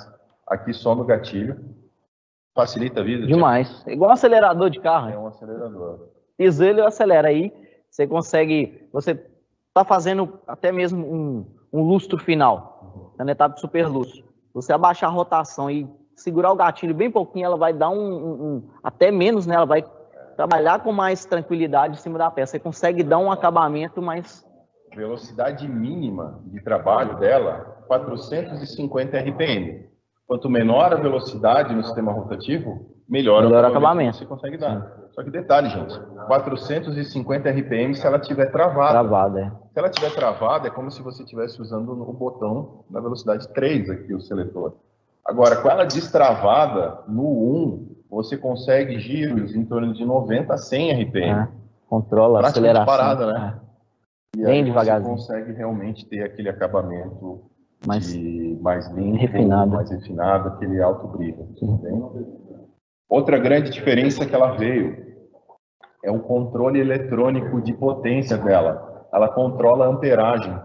aqui só no gatilho. Facilita a vida. Demais. Tia. Igual um acelerador de carro. É um acelerador. Pisa ele e acelera aí. Você consegue... Você está fazendo até mesmo um lustro final. Na etapa de super lustro. Você abaixar a rotação e segurar o gatilho bem pouquinho, ela vai dar até menos, né? Ela vai trabalhar com mais tranquilidade em cima da peça. Você consegue dar um acabamento mais... Velocidade mínima de trabalho dela, 450 RPM. Quanto menor a velocidade no sistema rotativo, melhor o acabamento que você consegue dar. Sim. Só que detalhe, gente, 450 RPM se ela estiver travada. Travada, Se ela estiver travada, é como se você estivesse usando o botão na velocidade 3 aqui, o seletor. Agora, com ela destravada, no 1, você consegue giros em torno de 90 a 100 RPM. Controla a aceleração. Parada, né? E bem aí devagarzinho. Você consegue realmente ter aquele acabamento mais limpo, refinado, aquele alto brilho. Outra grande diferença que ela veio é o controle eletrônico de potência dela. Ela controla a amperagem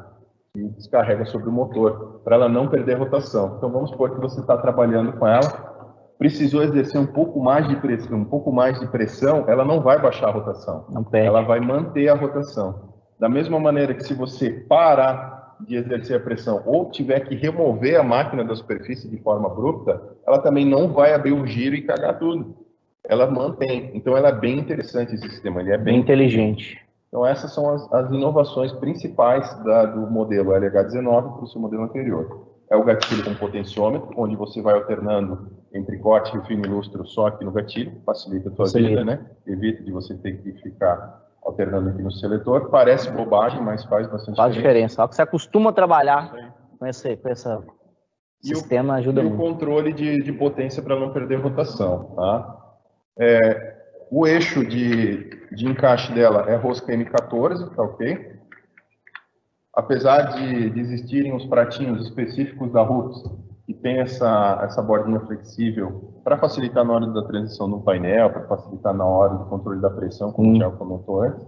que descarrega sobre o motor, para ela não perder rotação. Então vamos supor que você está trabalhando com ela, precisou exercer um pouco mais de pressão, ela não vai baixar a rotação. Não perde. Ela vai manter a rotação. Da mesma maneira que se você parar de exercer a pressão ou tiver que remover a máquina da superfície de forma abrupta, ela também não vai abrir o giro e cagar tudo. Ela mantém. Então ela é bem interessante esse sistema, ele é bem inteligente. Então essas são as inovações principais do modelo LH19 para o seu modelo anterior. É o gatilho com potenciômetro, onde você vai alternando entre corte, refino e lustro só aqui no gatilho, facilita a sua vida, né? Evita de você ter que ficar alternando aqui no seletor. Parece bobagem, mas faz bastante diferença. Só que você acostuma a trabalhar com esse sistema, ajuda muito. E o controle de potência para não perder rotação. Tá? O eixo de encaixe dela é rosca M14, tá ok? Apesar de existirem os pratinhos específicos da Rups, que tem essa bordinha flexível para facilitar na hora da transição no painel, para facilitar na hora do controle da pressão, como o Thiago comentou antes.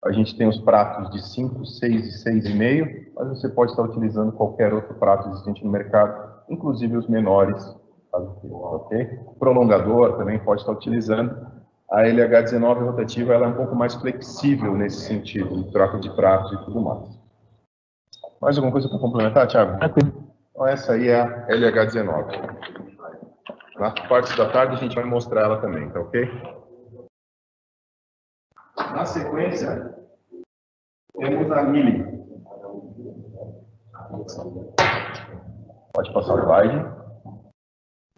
A gente tem os pratos de 5, 6 e 6,5, mas você pode estar utilizando qualquer outro prato existente no mercado, inclusive os menores, ok? Prolongador também pode estar utilizando. A LH19 rotativa ela é um pouco mais flexível nesse sentido, de troca de pratos e tudo mais. Mais alguma coisa para complementar, Thiago? Então essa aí é a LH19. Na parte da tarde a gente vai mostrar ela também, tá ok? Na sequência, temos a Mili. Pode passar o slide.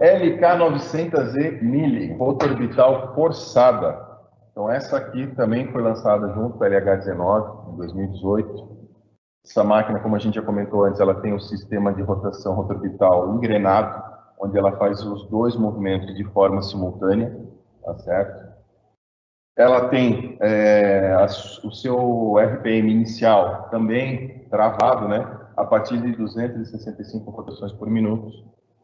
LK900E Mili, rota orbital forçada. Então essa aqui também foi lançada junto com a LH19. de 2018. Essa máquina, como a gente já comentou antes, ela tem um sistema de rotação rotorbital engrenado, onde ela faz os dois movimentos de forma simultânea, tá certo? Ela tem o seu RPM inicial também travado, né, a partir de 265 rotações por minuto,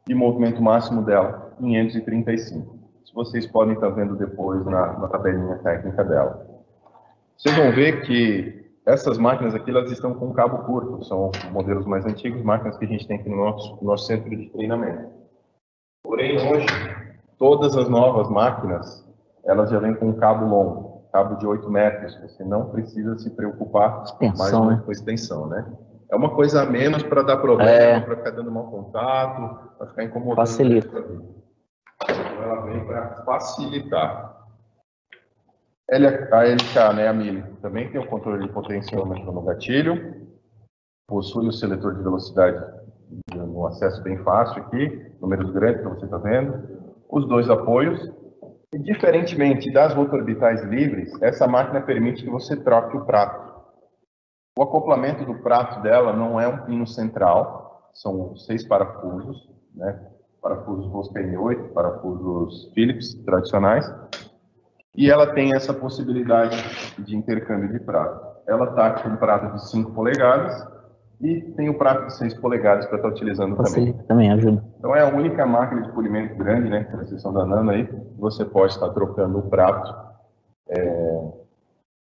e o movimento máximo dela, 535. Isso vocês podem estar vendo depois na tabelinha técnica dela. Vocês vão ver que essas máquinas aqui, elas estão com cabo curto, são modelos mais antigos, máquinas que a gente tem aqui no nosso centro de treinamento. Porém, hoje, todas as novas máquinas, elas já vêm com um cabo longo, cabo de 8 metros. Você não precisa se preocupar mais com extensão, né? É uma coisa a menos para dar problema, para ficar dando mau contato, para ficar incomodando. Facilita. Então, ela vem para facilitar. A LK, né, a Mille, também tem o controle de potenciômetro no gatilho, possui o seletor de velocidade no acesso bem fácil aqui, números grandes que você está vendo, os dois apoios, e diferentemente das rotorbitais livres, essa máquina permite que você troque o prato. O acoplamento do prato dela não é um pino central, são 6 parafusos, né, parafusos Rosca M8, parafusos Phillips tradicionais, e ela tem essa possibilidade de intercâmbio de prato. Ela está com um prato de 5 polegadas e tem o prato de 6 polegadas para estar utilizando também. Também ajuda. Então é a única máquina de polimento grande, né, com exceção da Nano aí, você pode estar trocando o prato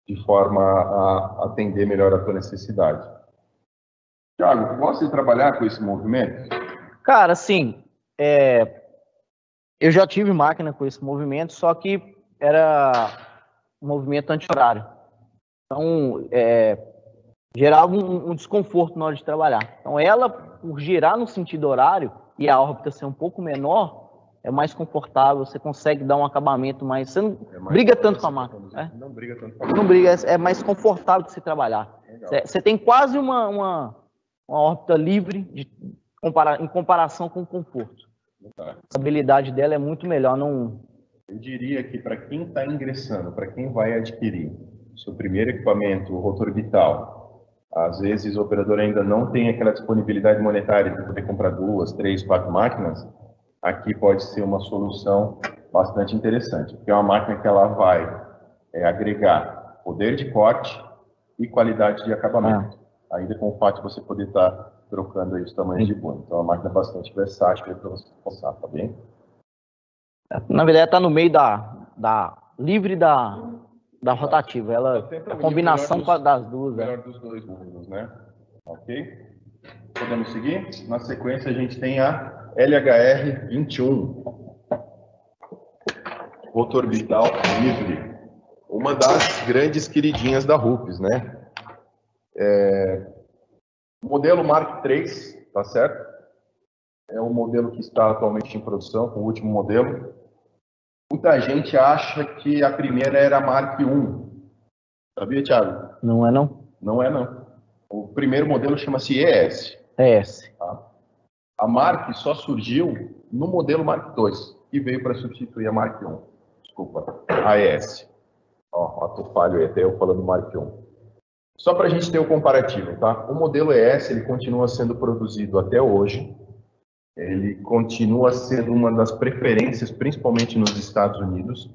de forma a atender melhor a tua necessidade. Thiago, gosta de trabalhar com esse movimento? Cara, assim, eu já tive máquina com esse movimento, só que era um movimento anti-horário. Então, gerava um desconforto na hora de trabalhar. Então, ela, por girar no sentido horário e a órbita ser um pouco menor, é mais confortável, você consegue dar um acabamento mais... Você não briga tanto com a máquina. Não briga tanto com a máquina. Não briga, é mais confortável de se trabalhar. Você tem quase uma órbita livre em comparação com o conforto. A estabilidade dela é muito melhor. Eu diria que para quem está ingressando, para quem vai adquirir seu primeiro equipamento, o rotorbital, às vezes o operador ainda não tem aquela disponibilidade monetária para poder comprar 2, 3, 4 máquinas, aqui pode ser uma solução bastante interessante, porque é uma máquina que ela vai agregar poder de corte e qualidade de acabamento, ainda com o fato de você poder estar trocando aí os tamanhos de punho. Então é uma máquina bastante versátil para você passar, tá bem? Na verdade, está no meio da livre da rotativa. Ela, a combinação das duas. Melhor dos dois mundos, né? Ok? Podemos seguir? Na sequência, a gente tem a LHR 21. Rotorbital livre. Uma das grandes queridinhas da Ruppes, né? Modelo Mark III, tá certo? É o modelo que está atualmente em produção, o último modelo. Muita gente acha que a primeira era a Mark I. Sabia, Thiago? Não é, não? Não é, não. O primeiro modelo chama-se ES. ES. Tá? A Mark só surgiu no modelo Mark II, que veio para substituir a Mark I. Desculpa, a ES. Ó, ato falho aí, até eu falando Mark I. Só para a gente ter o comparativo, tá? O modelo ES, ele continua sendo produzido até hoje. Ele continua sendo uma das preferências, principalmente nos Estados Unidos.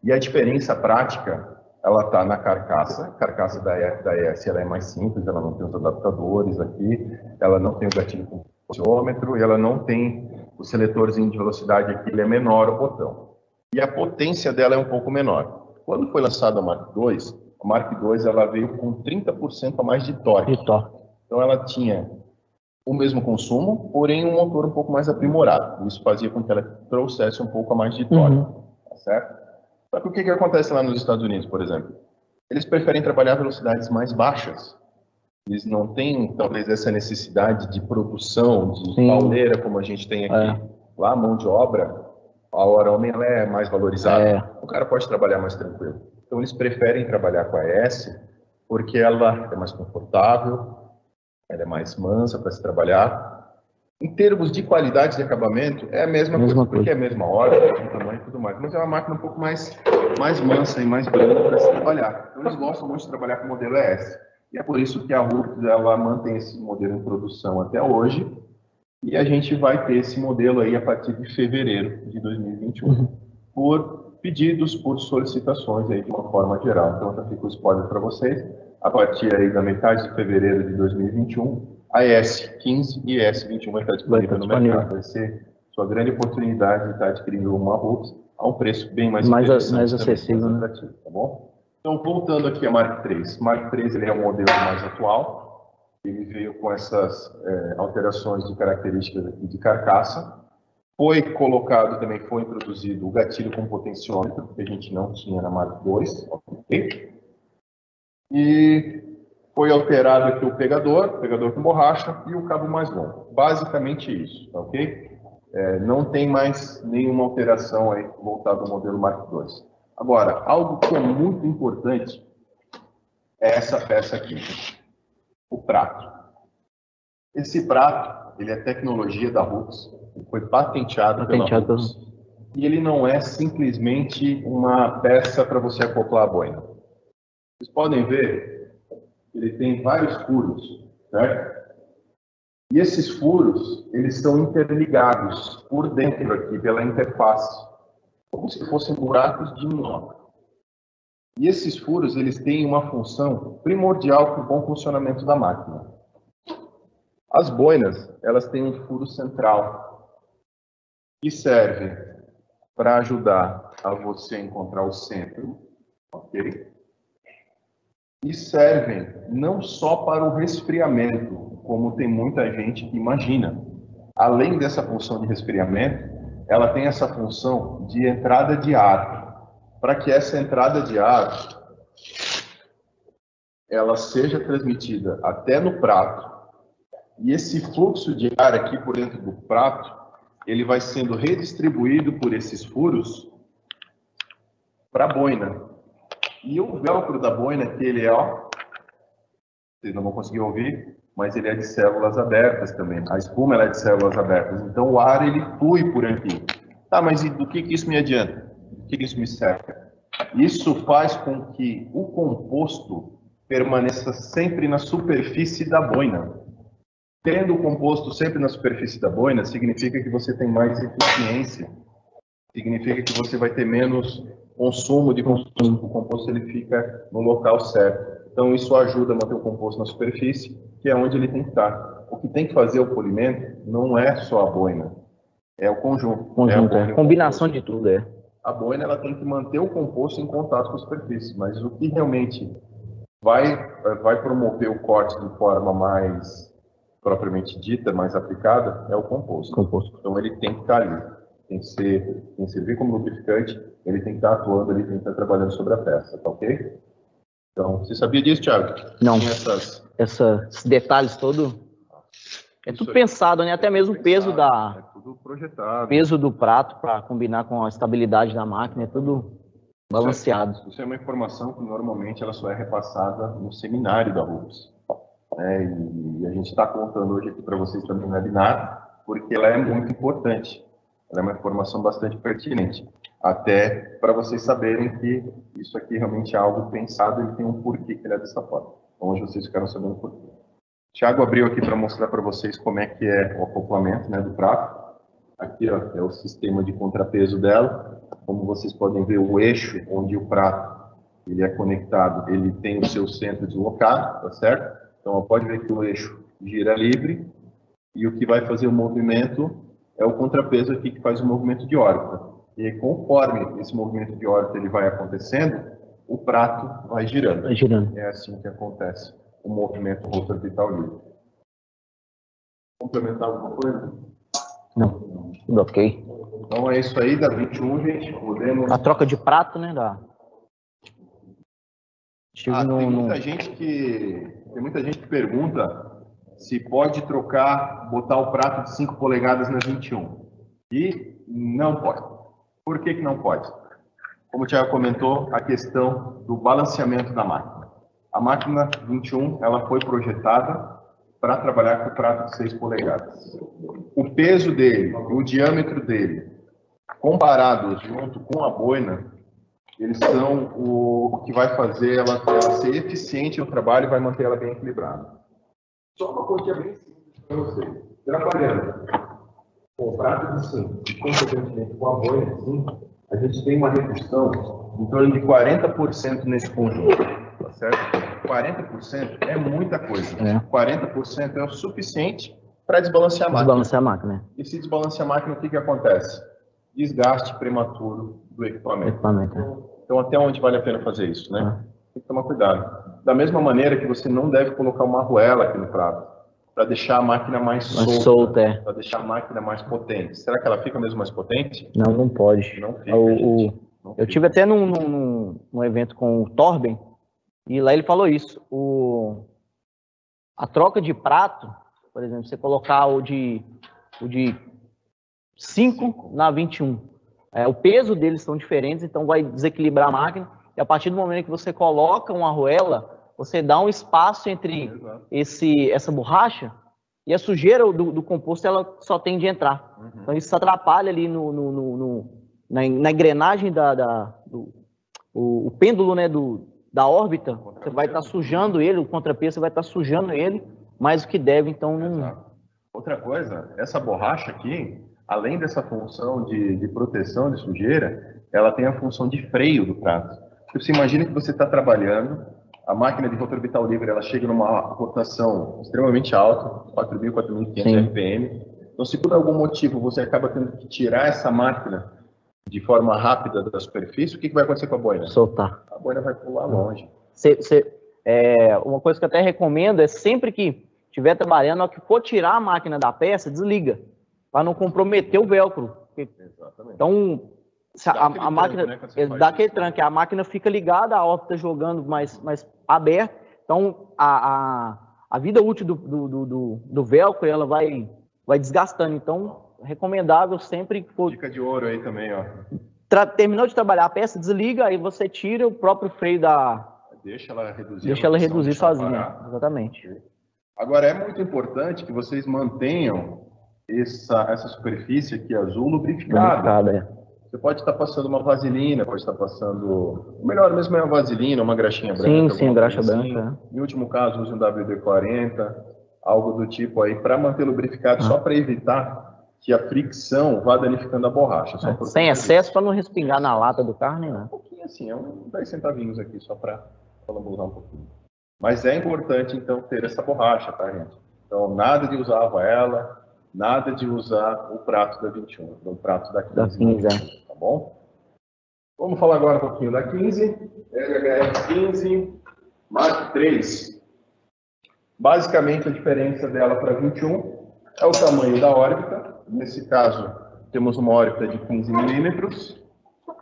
E a diferença prática, ela está na carcaça. A carcaça da ES ela é mais simples, ela não tem os adaptadores aqui, ela não tem o gatilho com potenciômetro, e ela não tem o seletorzinho de velocidade aqui, ele é menor o botão. E a potência dela é um pouco menor. Quando foi lançada a Mark II, a Mark II ela veio com 30% a mais de torque. Então ela tinha o mesmo consumo, porém um motor um pouco mais aprimorado. Isso fazia com que ela trouxesse um pouco a mais de torque, tá certo? Só que o que acontece lá nos Estados Unidos, por exemplo? Eles preferem trabalhar a velocidades mais baixas. Eles não têm, talvez, essa necessidade de produção, de pauleira, como a gente tem aqui. Lá, a mão de obra, a hora homem, ela é mais valorizada. O cara pode trabalhar mais tranquilo. Então, eles preferem trabalhar com a ES, porque ela é mais confortável, ela é mais mansa para se trabalhar. Em termos de qualidade de acabamento, é a mesma coisa, porque é a mesma hora, o mesmo tamanho e tudo mais. Mas é uma máquina um pouco mais mansa e mais branda para se trabalhar. Então, eles gostam muito de trabalhar com o modelo ES. E é por isso que a Rupes, ela mantém esse modelo em produção até hoje. E a gente vai ter esse modelo aí a partir de fevereiro de 2021. Por pedidos, por solicitações aí de uma forma geral. Então, já fica o spoiler para vocês. A partir aí da metade de fevereiro de 2021, a ES15 e ES21 vai estar disponível no mercado. Vai ser sua grande oportunidade de estar adquirindo uma Rupes a um preço bem mais acessível, mais atrativo, tá bom? Então, voltando aqui a Mark III. Mark III ele é o modelo mais atual. Ele veio com essas alterações de características aqui de carcaça. Foi colocado também, foi introduzido o gatilho com potenciômetro, que a gente não tinha na Mark II. Okay? E foi alterado aqui o pegador com borracha e o cabo mais longo. Basicamente isso, tá ok? Não tem mais nenhuma alteração aí voltada ao modelo Mark II. Agora, algo que é muito importante é essa peça aqui, o prato. Esse prato, ele é tecnologia da Rupes, foi patenteado pela Rupes, e ele não é simplesmente uma peça para você acoplar a boina. Vocês podem ver, ele tem vários furos, certo? E esses furos, eles estão interligados por dentro aqui, pela interface, como se fossem buracos de minhoca. E esses furos, eles têm uma função primordial para o bom funcionamento da máquina. As boinas, elas têm um furo central, que serve para ajudar a você encontrar o centro, ok? E servem não só para o resfriamento, como tem muita gente que imagina. Além dessa função de resfriamento, ela tem essa função de entrada de ar. Para que essa entrada de ar ela seja transmitida até no prato, e esse fluxo de ar aqui por dentro do prato, ele vai sendo redistribuído por esses furos para a boina. E o velcro da boina, que ele é, ó, vocês não vão conseguir ouvir, mas ele é de células abertas também. A espuma ela é de células abertas. Então o ar ele flui por aqui. Tá, mas e do que isso me adianta? Do que isso me serve? Isso faz com que o composto permaneça sempre na superfície da boina. Tendo o composto sempre na superfície da boina, significa que você tem mais eficiência. Significa que você vai ter menos consumo de composto. O composto ele fica no local certo. Então isso ajuda a manter o composto na superfície, que é onde ele tem que estar. O que tem que fazer o polimento não é só a boina, é o conjunto. É a combinação de tudo, é. A boina ela tem que manter o composto em contato com a superfície, mas o que realmente vai promover o corte de forma mais propriamente dita, mais aplicada, é o composto. Então ele tem que estar ali, tem que servir como lubrificante, ele tem que estar atuando ali, tem que estar trabalhando sobre a peça, tá ok? Então, você sabia disso, Thiago? Não. Esses detalhes todos. É tudo pensado, né? Até mesmo o peso É tudo projetado. Peso do prato para combinar com a estabilidade da máquina, é tudo balanceado. Isso é uma informação que normalmente ela só é repassada no seminário da Rupes. E a gente está contando hoje aqui para vocês também no webinar, porque ela é muito importante. Ela é uma informação bastante pertinente. Até para vocês saberem que isso aqui realmente é algo pensado e tem um porquê que ele é dessa forma. Então hoje vocês ficaram sabendo o porquê. Thiago abriu aqui para mostrar para vocês como é que é o acoplamento, né, do prato. Aqui ó, é o sistema de contrapeso dela. Como vocês podem ver, o eixo onde o prato ele é conectado, ele tem o seu centro deslocado, tá certo? Então pode ver que o eixo gira livre e o que vai fazer o movimento é o contrapeso aqui que faz o movimento de órbita. E conforme esse movimento de órbita ele vai acontecendo, o prato vai girando. Vai girando. É assim que acontece o movimento roto-orbital livre. Complementar alguma coisa? Não. Tudo ok. Então é isso aí, da 21, gente. Podemos... A troca de prato, né? Tem muita gente que pergunta se pode trocar, botar o prato de 5 polegadas na 21. E não pode. Por que não pode? Como o Thiago comentou, a questão do balanceamento da máquina. A máquina 21 ela foi projetada para trabalhar com o prato de 6 polegadas. O peso dele e o diâmetro dele, comparados junto com a boina, eles são o que vai fazer ela ser eficiente no trabalho e vai manter ela bem equilibrada. Só uma coisa bem simples para vocês. Trabalhando com o prato de 5 e consequentemente com a boina de 5, a gente tem uma redução em torno de 40% nesse conjunto. Tá certo? 40% é muita coisa. 40% é o suficiente para desbalancear a máquina. Desbalancear a máquina. E se desbalancear a máquina, o que acontece? Desgaste prematuro do equipamento. Então, até onde vale a pena fazer isso, né? Tem que tomar cuidado. Da mesma maneira que você não deve colocar uma arruela aqui no prato, para deixar a máquina mais solta, para deixar a máquina mais potente. Será que ela fica mesmo mais potente? Não, não pode. Não fica, eu tive até num evento com o Torben, e lá ele falou isso. A troca de prato, por exemplo, você colocar o de 5 na 21. O peso deles são diferentes, então vai desequilibrar a máquina. E a partir do momento que você coloca uma arruela, você dá um espaço entre essa borracha e a sujeira do composto, ela só tende a entrar. Então isso atrapalha ali na engrenagem o pêndulo, né, da órbita. Você vai estar sujando ele, o contrapeso, você vai estar sujando ele mais do que deve, então não... Outra coisa, essa borracha aqui, além dessa função de proteção de sujeira, ela tem a função de freio do prato. Você imagina que você está trabalhando, a máquina de rotor orbital livre, ela chega numa rotação extremamente alta, 4.000, 4.500 RPM. Então, se por algum motivo você acaba tendo que tirar essa máquina de forma rápida da superfície, o que vai acontecer com a boina? Soltar. A boina vai pular longe. Uma coisa que eu até recomendo é sempre que estiver trabalhando, na hora que for tirar a máquina da peça, desliga, para não comprometer o velcro. Exatamente. Então, a máquina dá aquele tranque, a máquina fica ligada, a órbita jogando mais aberta, então a vida útil do velcro ela vai desgastando. Então, recomendável sempre que for... Dica de ouro aí também, ó. Terminou de trabalhar a peça, desliga, aí você tira o próprio freio Deixa ela reduzir. Deixa ela reduzir sozinha, exatamente. Agora, é muito importante que vocês mantenham essa superfície aqui azul lubrificada. Você pode estar passando uma vaselina, pode estar passando... O melhor mesmo é uma vaselina, uma graxinha branca. Sim, graxa branca. Em último caso, use um WD-40, algo do tipo aí, para manter lubrificado, só para evitar que a fricção vá danificando a borracha. Sem excesso, para não respingar na lata do carro, nem nada. Um pouquinho assim, é uns 10 centavinhos aqui, só para lambuzar um pouquinho. Mas é importante, então, ter essa borracha, tá, gente? Então, nada de usar a arruela, nada de usar o prato da 21, o prato da 15, tá bom? Vamos falar agora um pouquinho da 15, LHF 15, Mark III. Basicamente, a diferença dela para 21 é o tamanho da órbita. Nesse caso, temos uma órbita de 15 milímetros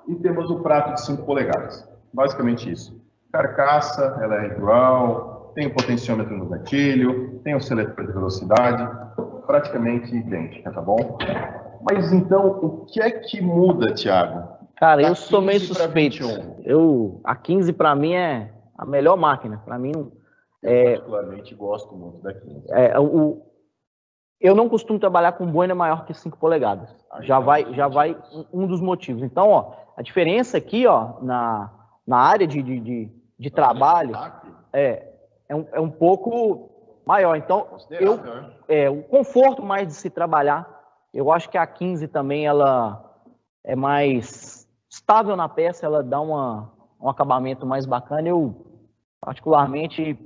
e temos o prato de 5 polegadas. Basicamente isso. Carcaça, ela é igual, tem o potenciômetro no gatilho, tem o seletor de velocidade, praticamente idêntica, tá bom? Mas então, o que é que muda, Thiago? Cara, eu sou meio suspeito. A 15 para mim é a melhor máquina. Para mim, eu particularmente gosto muito da 15. Eu não costumo trabalhar com boina maior que 5 polegadas. Já vai um dos motivos. Então, ó, a diferença aqui, ó, na área de trabalho é um pouco maior. Então, o conforto mais de se trabalhar, eu acho que a 15 também ela é mais estável na peça, ela dá um acabamento mais bacana. Eu, particularmente,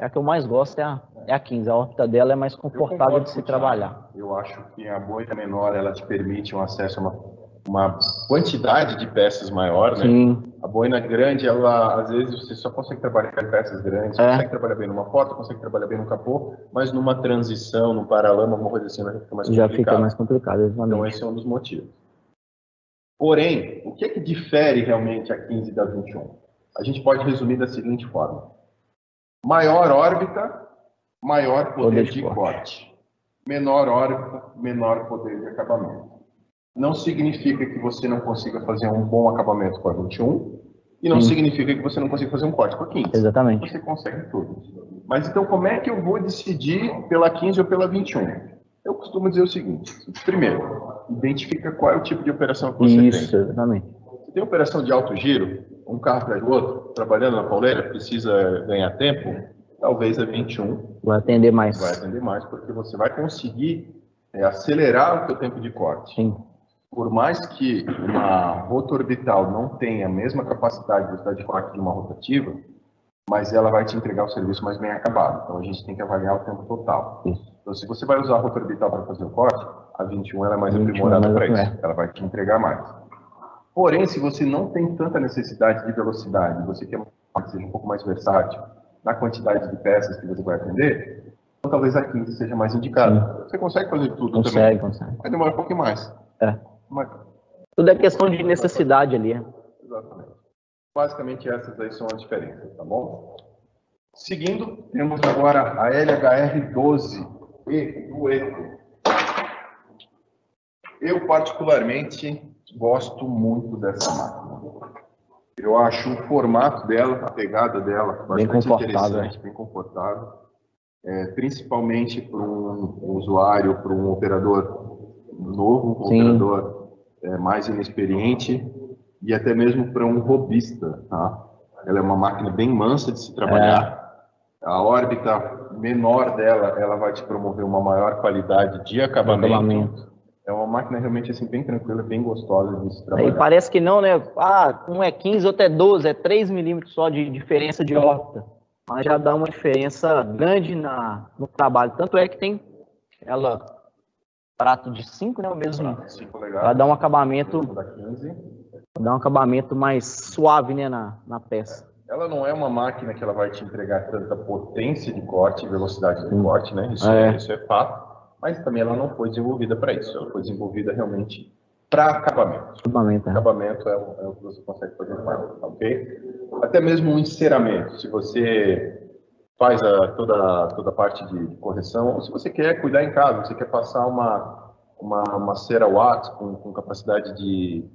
a que eu mais gosto é a 15. A órbita dela é mais confortável de se trabalhar. Eu acho que a boina menor, ela te permite um acesso a uma quantidade de peças maior, né? Sim. A boina grande, ela, às vezes, você só consegue trabalhar com peças grandes, consegue trabalhar bem numa porta, consegue trabalhar bem no capô, mas numa transição, num paralama, uma coisa assim, fica mais complicado. Já fica mais complicado, exatamente. Então, esse é um dos motivos. Porém, o que é que difere realmente a 15 da 21? A gente pode resumir da seguinte forma. Maior órbita, maior poder de corte. Menor órbita, menor poder de acabamento. Não significa que você não consiga fazer um bom acabamento com a 21, E não significa que você não consiga fazer um corte com a 15. Exatamente. Você consegue tudo. Mas então, como é que eu vou decidir pela 15 ou pela 21? Eu costumo dizer o seguinte. Primeiro, identifica qual é o tipo de operação que você tem. Isso, exatamente. Você tem operação de alto giro, um carro atrás do outro, trabalhando na pauleira, precisa ganhar tempo, talvez a 21 vai atender mais. Vai atender mais, porque você vai conseguir acelerar o seu tempo de corte. Sim. Por mais que uma rota orbital não tenha a mesma capacidade de velocidade de corte de uma rotativa, mas ela vai te entregar o serviço mais bem acabado. Então a gente tem que avaliar o tempo total. Isso. Então se você vai usar a rota orbital para fazer o corte, a 21 ela é mais aprimorada para isso. Ela vai te entregar mais. Porém, se você não tem tanta necessidade de velocidade, você quer que seja um pouco mais versátil na quantidade de peças que você vai atender, então talvez a 15 seja mais indicada. Você consegue fazer tudo também. Consegue. Vai demorar um pouquinho mais. Tudo é questão de necessidade ali. Exatamente. Basicamente essas aí são as diferenças, tá bom? Seguindo, temos agora a LHR-12E do Eto. Eu particularmente gosto muito dessa máquina. Eu acho o formato dela, a pegada dela bastante interessante, bem confortável. Principalmente para um usuário, para um operador novo, um operador mais inexperiente e até mesmo para um robista, tá? Ela é uma máquina bem mansa de se trabalhar. A órbita menor dela, ela vai te promover uma maior qualidade de acabamento. É uma máquina realmente assim bem tranquila, bem gostosa de se trabalhar. E parece que não, né? Um é 15, outro é 12, é 3 milímetros só de diferença de órbita. Mas já dá uma diferença grande no trabalho. Tanto é que tem ela prato de 5, né? O mesmo. 5 legal. Ela dá um acabamento. Da 15. Dá um acabamento mais suave, né, na peça. Ela não é uma máquina que ela vai te entregar tanta potência de corte e velocidade de corte, né? Isso é fato. Mas também ela não foi desenvolvida para isso. Ela foi desenvolvida realmente para acabamento. Acabamento é o que você consegue fazer com ela, ok? Até mesmo um enceramento. Se você faz toda a parte de correção, ou se você quer cuidar em casa, você quer passar uma cera wax com capacidade de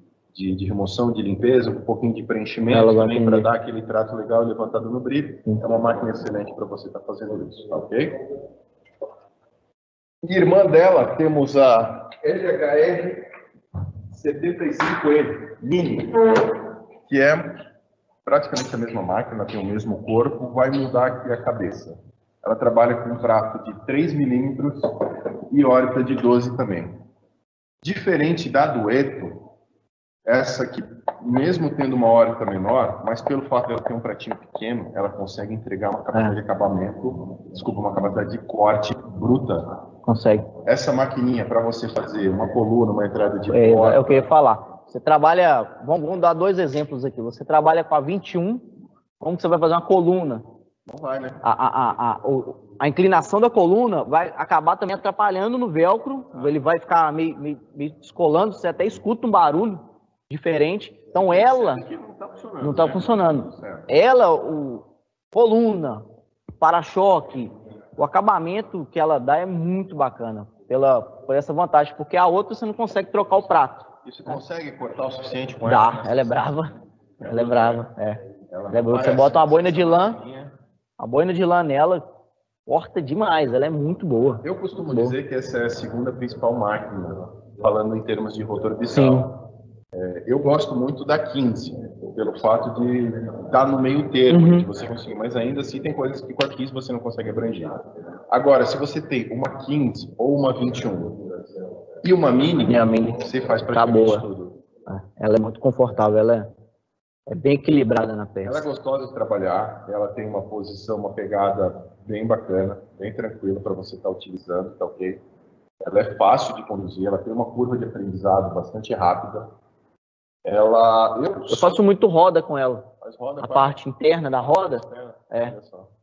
remoção, de limpeza, um pouquinho de preenchimento também para dar aquele trato legal levantado no brilho, é uma máquina excelente para você estar fazendo isso, tá ok? Irmã dela, temos a LHR-75N Mini, que é praticamente a mesma máquina, tem o mesmo corpo, vai mudar aqui a cabeça. Ela trabalha com um prato de 3 milímetros e órbita de 12 também. Diferente da Dueto, essa que, mesmo tendo uma órbita menor, mas pelo fato de ela ter um pratinho pequeno, ela consegue entregar uma capacidade de acabamento, uma capacidade de corte bruta. Consegue. Essa maquininha para você fazer uma coluna, uma entrada de porta... É o que eu ia falar. Você trabalha, vamos dar 2 exemplos aqui. Você trabalha com a 21, como que você vai fazer uma coluna? Não vai, né? A inclinação da coluna vai acabar também atrapalhando no velcro, ele vai ficar meio descolando, você até escuta um barulho diferente. Então ela não está funcionando. Ela, coluna, para-choque, o acabamento que ela dá é muito bacana, por essa vantagem, porque a outra você não consegue trocar o prato. E você consegue cortar o suficiente com ela? Dá, ela é brava. Ela é brava, Você bota uma boina de lã, nela, corta demais, ela é muito boa. Eu costumo dizer que essa é a segunda principal máquina, falando em termos de rotor orbital. Eu gosto muito da 15, pelo fato de estar no meio termo, de você conseguir, mas ainda assim tem coisas que com a 15 você não consegue abranger. Agora, se você tem uma 15 ou uma 21 e uma Mini, você faz praticamente tudo. Ela é muito confortável, ela é bem equilibrada na peça. Ela é gostosa de trabalhar, ela tem uma posição, uma pegada bem bacana, bem tranquila para você estar utilizando, tá ok? Ela é fácil de conduzir, ela tem uma curva de aprendizado bastante rápida. Eu faço muito roda com ela. A parte interna da roda, a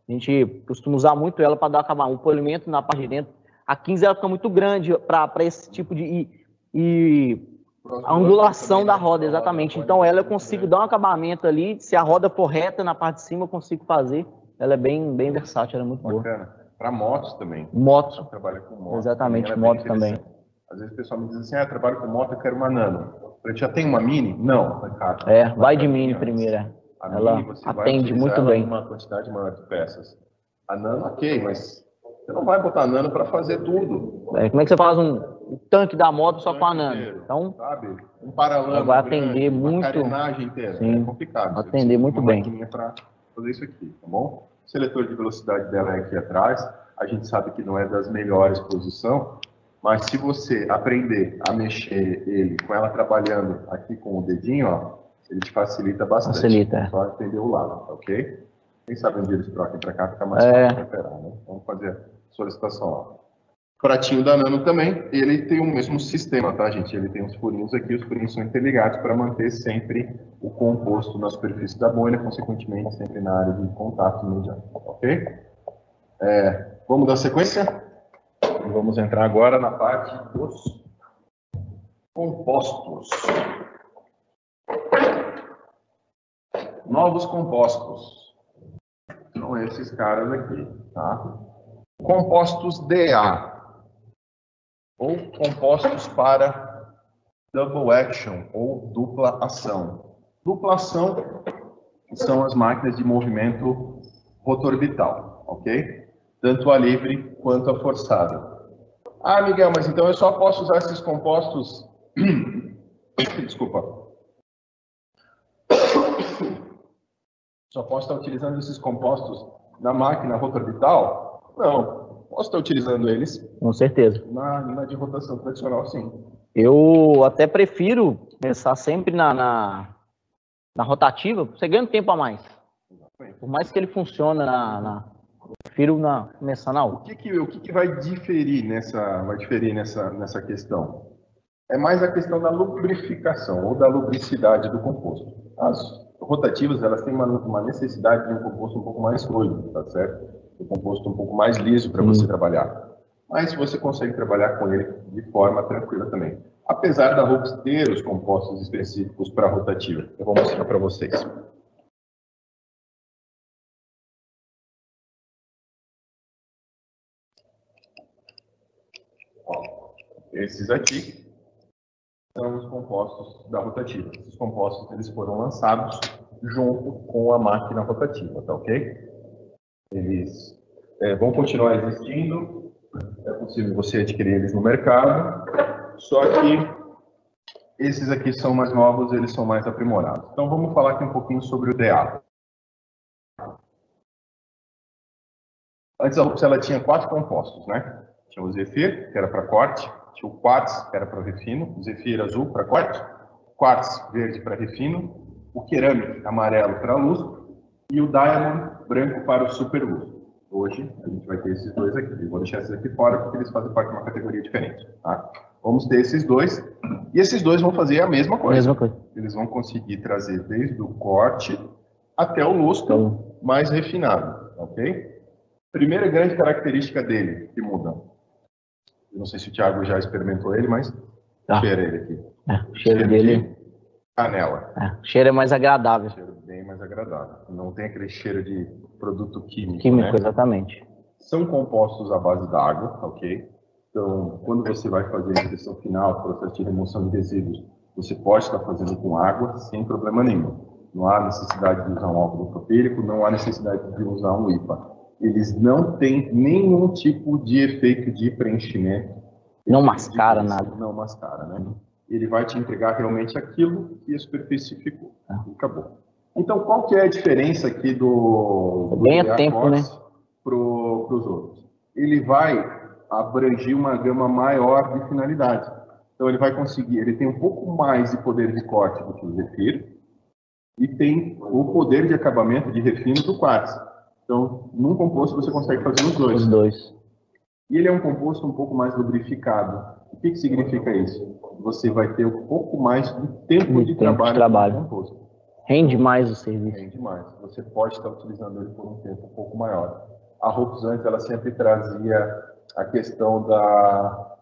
gente costuma usar muito ela para dar o polimento na parte de dentro. A 15 ela fica muito grande para esse tipo de a ondulação da roda, exatamente. Então ela eu consigo dar um acabamento ali, se a roda for reta na parte de cima eu consigo fazer. Ela é bem versátil, ela é muito boa. Para motos também. Moto. Trabalha com moto. Exatamente, moto também. Às vezes o pessoal me diz assim, trabalho com moto, eu quero uma Nano. Eu já tenho uma Mini? Não, vai de Mini primeiro. A Ela Mini você vai atende utilizar muito ela bem. uma quantidade maior de peças. A Nano, ok, mas você não vai botar a Nano para fazer tudo. Como é que você faz um tanque da moto só com a Nano? Inteiro, Então, sabe? Um paralama ela vai atender grande, uma muito. carenagem inteira. Sim, É complicado. vai Você atender precisa de muito uma bem. maquininha para fazer isso aqui, tá bom? O seletor de velocidade dela é aqui atrás. A gente sabe que não é das melhores posição, mas se você aprender a mexer ele com ela trabalhando aqui com o dedinho, ó, ele te facilita bastante. Facilita, é. Só entender o lado, tá ok? Quem sabe onde eles trocam para cá fica mais fácil de operar, né? Vamos fazer a solicitação, ó. Pratinho da Nano também, ele tem o mesmo sistema, tá, gente? Ele tem os furinhos aqui, os furinhos são interligados para manter sempre o composto na superfície da boina, consequentemente sempre na área de contato imediato, ok? Vamos dar sequência? Vamos entrar agora na parte dos compostos. Novos compostos. São esses caras aqui, tá? Compostos DA. Ou compostos para double action, ou dupla ação. Dupla ação são as máquinas de movimento rotorbital, ok? Tanto a livre quanto a forçada. Ah, Miguel, mas então eu só posso usar esses compostos... Desculpa. Só posso estar utilizando esses compostos na máquina rotorbital? Não. Posso estar utilizando eles Com certeza. na de rotação tradicional, sim. Eu até prefiro começar sempre na rotativa, você ganha tempo a mais. Por mais que ele funcione prefiro começar na outra. O que vai diferir nessa questão? É mais a questão da lubrificação ou da lubricidade do composto. As rotativas, elas têm uma necessidade de um composto um pouco mais fluido, tá certo? Um composto um pouco mais liso para você trabalhar. Mas você consegue trabalhar com ele de forma tranquila também. Apesar da Hoops ter os compostos específicos para rotativa. Eu vou mostrar para vocês. Ó, esses aqui são os compostos da rotativa. Esses compostos eles foram lançados junto com a máquina rotativa, tá ok? Eles vão continuar existindo, é possível você adquirir eles no mercado, só que esses aqui são mais novos, eles são mais aprimorados. Então vamos falar aqui um pouquinho sobre o DA. Antes a Hoops, ela tinha 4 compostos, né? Tinha o Zephyr, que era para corte, tinha o Quartz, que era para refino, o Zephyr azul para corte, Quartz verde para refino, o Ceramic amarelo para luz e o Diamond branco para o super luz. Hoje a gente vai ter esses dois aqui. Eu vou deixar esses aqui fora porque eles fazem parte de uma categoria diferente, tá? Vamos ter esses dois e esses dois vão fazer a mesma coisa. Eles vão conseguir trazer desde o corte até o lustro mais refinado, ok? Primeira grande característica dele que muda. Eu não sei se o Thiago já experimentou ele, mas cheira ele aqui. O cheiro dele... de canela. O cheiro é mais agradável. Cheiro bem mais agradável. Não tem aquele cheiro de produto químico, Químico, né? Exatamente. São compostos à base d'água, ok? Então, quando você vai fazer a impressão final, processo de remoção de resíduos, você pode estar fazendo com água sem problema nenhum. Não há necessidade de usar um álcool propílico, não há necessidade de usar um IPA. Eles não têm nenhum tipo de efeito de preenchimento. Não mascara nada. Não mascara, né? Ele vai te entregar realmente aquilo que a superfície ficou. Acabou. Então, qual que é a diferença aqui do Ganha tempo, né? Para os outros? Ele vai abranger uma gama maior de finalidades. Então, ele vai conseguir, ele tem um pouco mais de poder de corte do que o Zephyr e tem o poder de acabamento de refino do Quartz. Então, num composto você consegue fazer os dois. Os dois. E ele é um composto um pouco mais lubrificado. O que significa isso? Você vai ter um pouco mais de tempo de trabalho no composto. Rende mais o serviço. Rende mais. Você pode estar utilizando ele por um tempo um pouco maior. A Hoops antes, ela sempre trazia a questão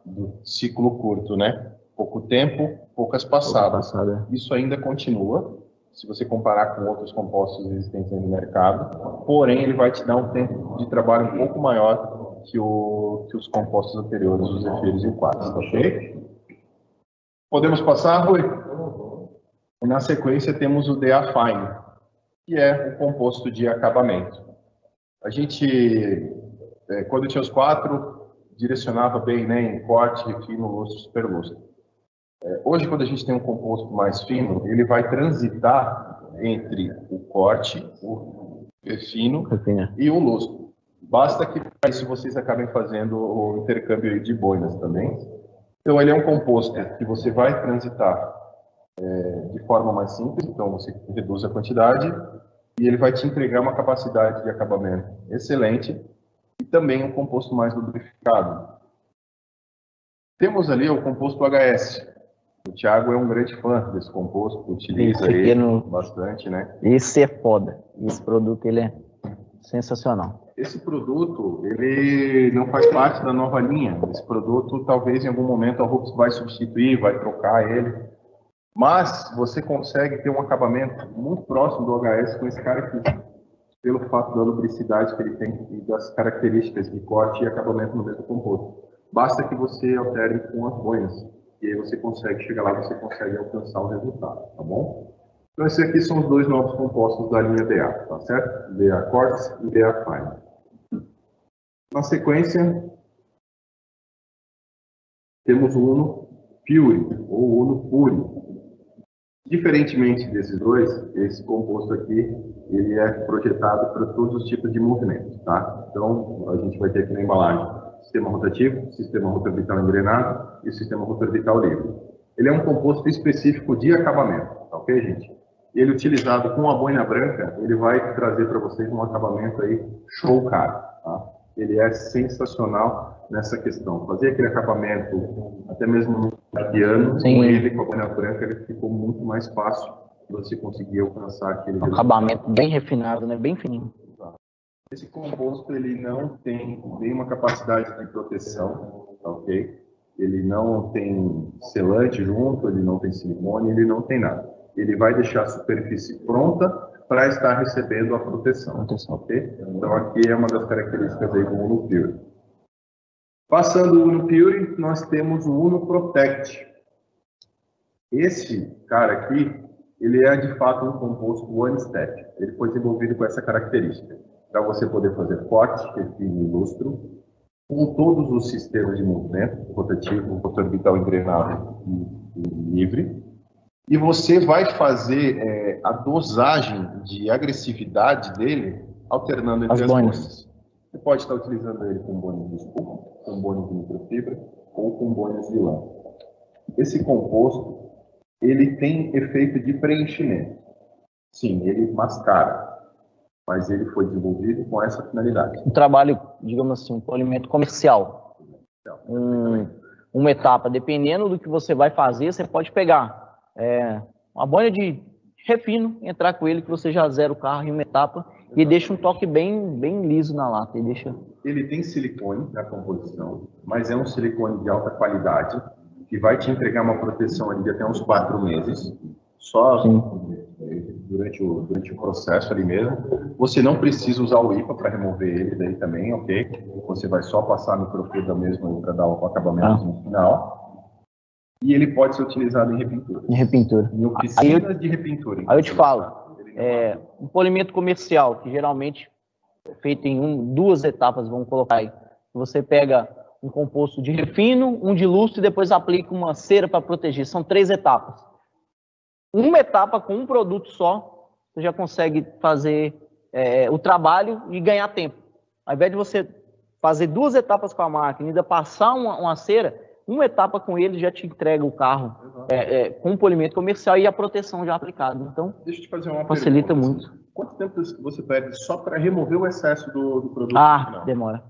do ciclo curto, né? Pouco tempo, poucas passadas. Isso ainda continua, se você comparar com outros compostos existentes no mercado. Porém, ele vai te dar um tempo de trabalho um pouco maior que os compostos anteriores, os Zephyrs e o Quartz, ok? Podemos passar, Rui? Na sequência temos o DA Fine. que é o composto de acabamento. A gente, quando tinha os 4, direcionava bem, né, em corte, refino, lustro, superlustro. Hoje, quando a gente tem um composto mais fino, ele vai transitar entre o corte, o refino e o lustro. Basta que para isso vocês acabem fazendo o intercâmbio de boinas também. Então, ele é um composto que você vai transitar de forma mais simples, então você reduz a quantidade e ele vai te entregar uma capacidade de acabamento excelente e também um composto mais lubrificado. Temos ali o composto HS. O Thiago é um grande fã desse composto, utiliza ele bastante, né? Esse é foda. Esse produto, ele é sensacional. Esse produto, ele não faz parte da nova linha. Esse produto, talvez em algum momento a Rups vai substituir, vai trocar ele. Mas você consegue ter um acabamento muito próximo do HS com esse cara aqui, pelo fato da lubricidade que ele tem e das características de corte e acabamento no mesmo composto. Basta que você altere com as boinas, e aí você consegue chegar lá, você consegue alcançar o resultado, tá bom? Então esses aqui são os 2 novos compostos da linha DA, tá certo? DA Quartz e DA Fine. Na sequência, temos o Uno Pure, ou Uno Pure. Diferentemente desses dois, esse composto aqui, ele é projetado para todos os tipos de movimentos, tá? Então, a gente vai ter aqui na embalagem sistema rotativo, sistema rotorbital engrenado e sistema rotorbital livre. Ele é um composto específico de acabamento, tá ok, gente? Ele utilizado com a boina branca, ele vai trazer para vocês um acabamento aí show caro, tá? Ele é sensacional nessa questão. Fazer aquele acabamento, até mesmo no piano, com ele, com a boina branca, ele ficou muito mais fácil de você conseguir alcançar aquele acabamento bem refinado, né? Bem fininho. Esse composto, ele não tem nenhuma capacidade de proteção, tá ok? Ele não tem selante junto, ele não tem silicone, ele não tem nada. Ele vai deixar a superfície pronta para estar recebendo a proteção, ok? Então aqui é uma das características aí do Uno Pure. Passando o Uno Pure, nós temos o Uno Protect. Esse cara aqui, ele é de fato um composto One Step. Ele foi desenvolvido com essa característica, para você poder fazer corte, refino e lustro, com todos os sistemas de movimento, rotativo, rotorbital engrenado e livre. E você vai fazer a dosagem de agressividade dele alternando entre as boinas. Você pode estar utilizando ele com boinas de espuma, com boinas de microfibra ou com boinas de lã. Esse composto, ele tem efeito de preenchimento. Sim, ele mascara, mas ele foi desenvolvido com essa finalidade. Um trabalho, digamos assim, um polimento comercial. Uma etapa, dependendo do que você vai fazer, você pode pegar uma boina de refino, entrar com ele, que você já zera o carro em uma etapa e deixa um toque bem liso na lata. Ele tem silicone na composição, mas é um silicone de alta qualidade, que vai te entregar uma proteção ali de até uns 4 meses, só durante o processo ali mesmo. Você não precisa usar o IPA para remover ele daí também, ok? Você vai só passar a microfibra mesmo para dar o acabamento no final. E ele pode ser utilizado em repintura. Em oficinas de repintura. Aí eu te falo, um polimento comercial, que geralmente é feito em 2 etapas, vamos colocar aí. Você pega um composto de refino, um de lustro e depois aplica uma cera para proteger. São 3 etapas. Uma etapa com um produto só, você já consegue fazer o trabalho e ganhar tempo. Ao invés de você fazer 2 etapas com a máquina e ainda passar uma cera, uma etapa com ele já te entrega o carro com um polimento comercial e a proteção já aplicada. Então, deixa eu te fazer uma facilita pergunta, muito. Assim. Quanto tempo você perde só para remover o excesso do produto? Demora.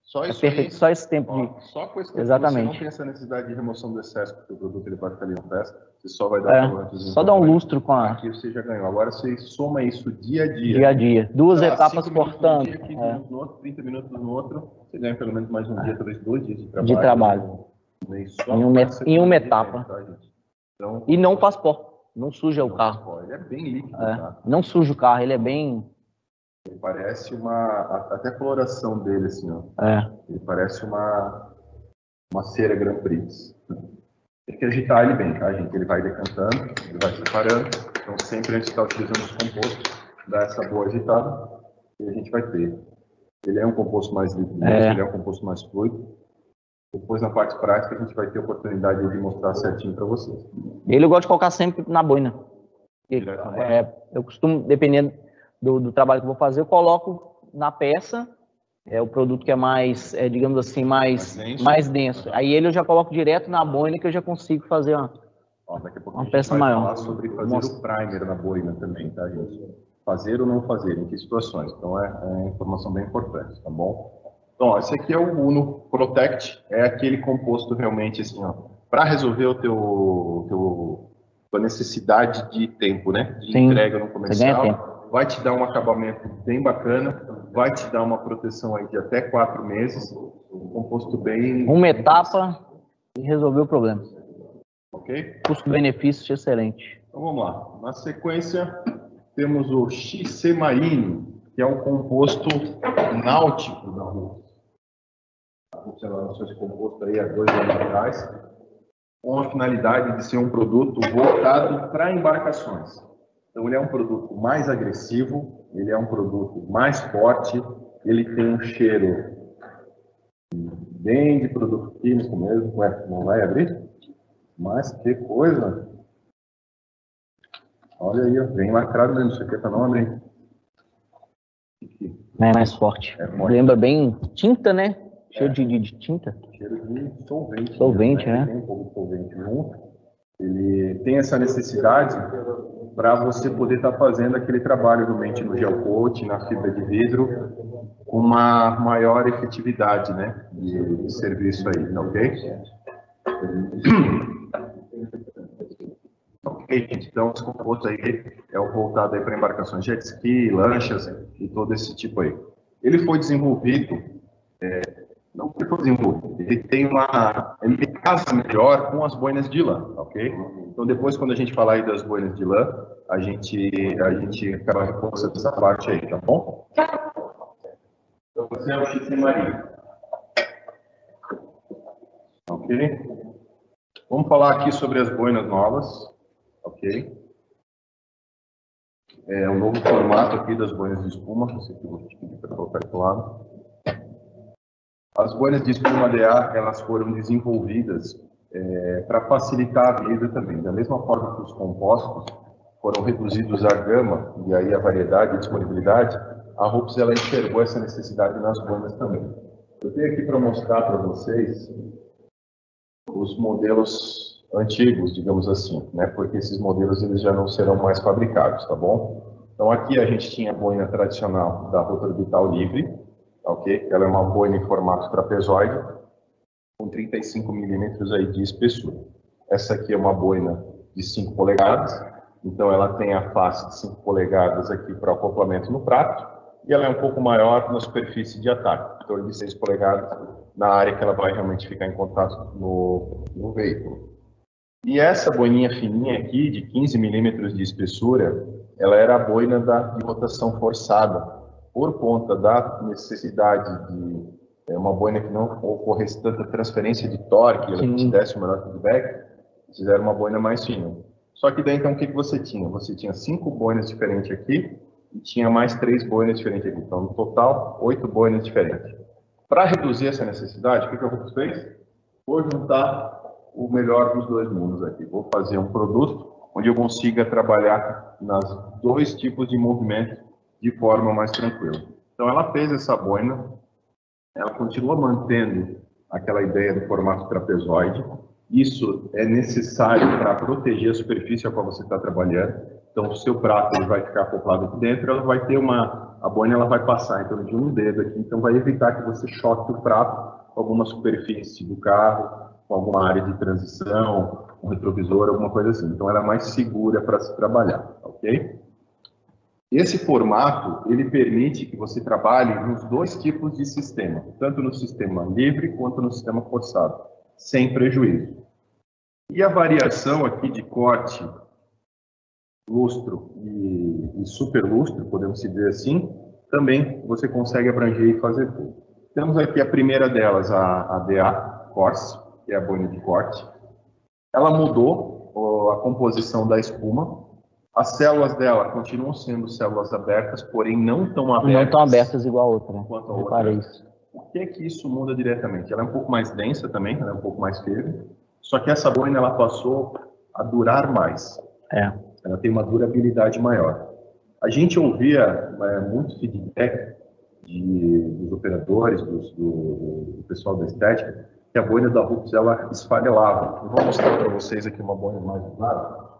Só isso perfeito, só esse tempo Só com esse tempo. Exatamente. Você não tem essa necessidade de remoção do excesso, porque o produto ele vai ficar ali no peça. Você só vai dar só dá um lustro com a... Aqui você já ganhou. Agora você soma isso dia a dia. Dia a dia. 2 etapas cortando. 15 minutos no outro, 30 minutos no outro. Você ganha pelo menos mais um dia, talvez 2 dias de trabalho. Em uma etapa. Tá, então, e não faz pó. Não suja o carro. Ele é bem líquido. Tá? Não suja o carro, ele é bem... Ele parece até a coloração dele, assim, ó. Ele parece uma cera Grand Prix. Tem que agitar ele bem, tá, gente? Ele vai decantando, ele vai separando. Então, sempre a gente está utilizando esse composto, dá essa boa agitada, e a gente vai ter. Ele é um composto mais líquido, ele é um composto mais fluido. Depois, na parte prática, a gente vai ter a oportunidade de mostrar certinho para vocês. Ele eu gosto de colocar sempre na boina. Eu costumo, dependendo do trabalho que eu vou fazer, eu coloco na peça, o produto que é mais, digamos assim, mais denso. Aí ele eu já coloco direto na boina, que eu já consigo fazer daqui a pouco uma a gente peça vai maior. falar sobre fazer o primer na boina também, tá, gente? Fazer ou não fazer, em que situações. Então, é informação bem importante, tá bom? Então, esse aqui é o Uno Protect, é aquele composto realmente, assim, ó, para resolver tua necessidade de tempo, né? De entrega no comercial. Vai te dar um acabamento bem bacana, vai te dar uma proteção aí de até 4 meses. Um composto bem... Uma etapa e resolver o problema. Ok? Custo-benefício excelente. Então, vamos lá. Na sequência, temos o XC Marine, que é um composto náutico da Roots. A Roots lançou esse composto aí há 2 anos atrás, com a finalidade de ser um produto voltado para embarcações. Então, ele é um produto mais agressivo, ele é um produto mais forte, ele tem um cheiro bem de produto químico mesmo. Ué, não vai abrir? Mas que coisa! Olha aí, vem lacrado mesmo, isso aqui é para não abrir. É mais forte. Lembra bem tinta, né? Cheiro de tinta. Cheiro de solvente. Solvente, né? Tem um pouco de solvente junto. Ele tem essa necessidade para você poder estar fazendo aquele trabalho realmente no gel coat, na fibra de vidro, com uma maior efetividade, né, de serviço aí, tá ok? Ok, gente, então esse composto aí é o voltado aí para embarcações jet ski, lanchas e todo esse tipo aí. Ele foi desenvolvido, não foi desenvolvido, ele casa melhor com as boinas de lã, ok? Então depois, quando a gente falar aí das boinas de lã, a gente acaba reforçando essa parte aí, tá bom? Então você é o XC Marine. Ok? Vamos falar aqui sobre as boinas novas, ok? É um novo formato aqui das boinas de espuma, esse aqui eu vou te pedir para colocar aqui do lado. As boinas de espuma DA, elas foram desenvolvidas para facilitar a vida também. Da mesma forma que os compostos foram reduzidos a gama, e aí a variedade e disponibilidade, a Roots ela enxergou essa necessidade nas boinas também. Eu tenho aqui para mostrar para vocês os modelos antigos, digamos assim, né? Porque esses modelos eles já não serão mais fabricados, tá bom? Então aqui a gente tinha a boina tradicional da Rota Orbital Livre, ok? Ela é uma boina em formato trapezoide, com 35 milímetros aí de espessura. Essa aqui é uma boina de 5 polegadas, então ela tem a face de 5 polegadas aqui para acoplamento no prato, e ela é um pouco maior na superfície de ataque, em torno de 6 polegadas, na área que ela vai realmente ficar em contato no veículo. E essa boininha fininha aqui, de 15 milímetros de espessura, ela era a boina de rotação forçada, por conta da necessidade de uma boina que não ocorresse tanta transferência de torque, ela te desse o melhor feedback, fizeram uma boina mais fina. Só que daí, então, o que você tinha? Você tinha 5 boinas diferentes aqui e tinha mais 3 boinas diferentes aqui. Então, no total, 8 boinas diferentes. Para reduzir essa necessidade, o que a Roots fez? Vou juntar o melhor dos 2 mundos aqui. Vou fazer um produto onde eu consiga trabalhar nas 2 tipos de movimento de forma mais tranquila. Então, ela fez essa boina, ela continua mantendo aquela ideia do formato trapezoide. Isso é necessário para proteger a superfície a qual você está trabalhando. Então, o seu prato ele vai ficar acoplado aqui dentro, ela vai ter a boina ela vai passar em torno de um dedo aqui, então vai evitar que você choque o prato com alguma superfície do carro, com alguma área de transição, um retrovisor, alguma coisa assim. Então, ela é mais segura para se trabalhar, ok? Esse formato, ele permite que você trabalhe nos 2 tipos de sistema, tanto no sistema livre quanto no sistema forçado, sem prejuízo. E a variação aqui de corte, lustro e superlustro, podemos dizer assim, também você consegue abranger e fazer tudo. Temos aqui a primeira delas, a DA Corse, que é a boina de corte. Ela mudou a composição da espuma. As células dela continuam sendo células abertas, porém não tão abertas. Não tão abertas igual a outra, né? Quanto a outra. Reparei isso. O que é que isso muda diretamente? Ela é um pouco mais densa também, ela é um pouco mais firme, só que essa boina ela passou a durar mais. Ela tem uma durabilidade maior. A gente ouvia muito feedback dos operadores, do pessoal da estética, que a boina da Rups ela esfarelava. Eu vou mostrar para vocês aqui uma boina mais clara.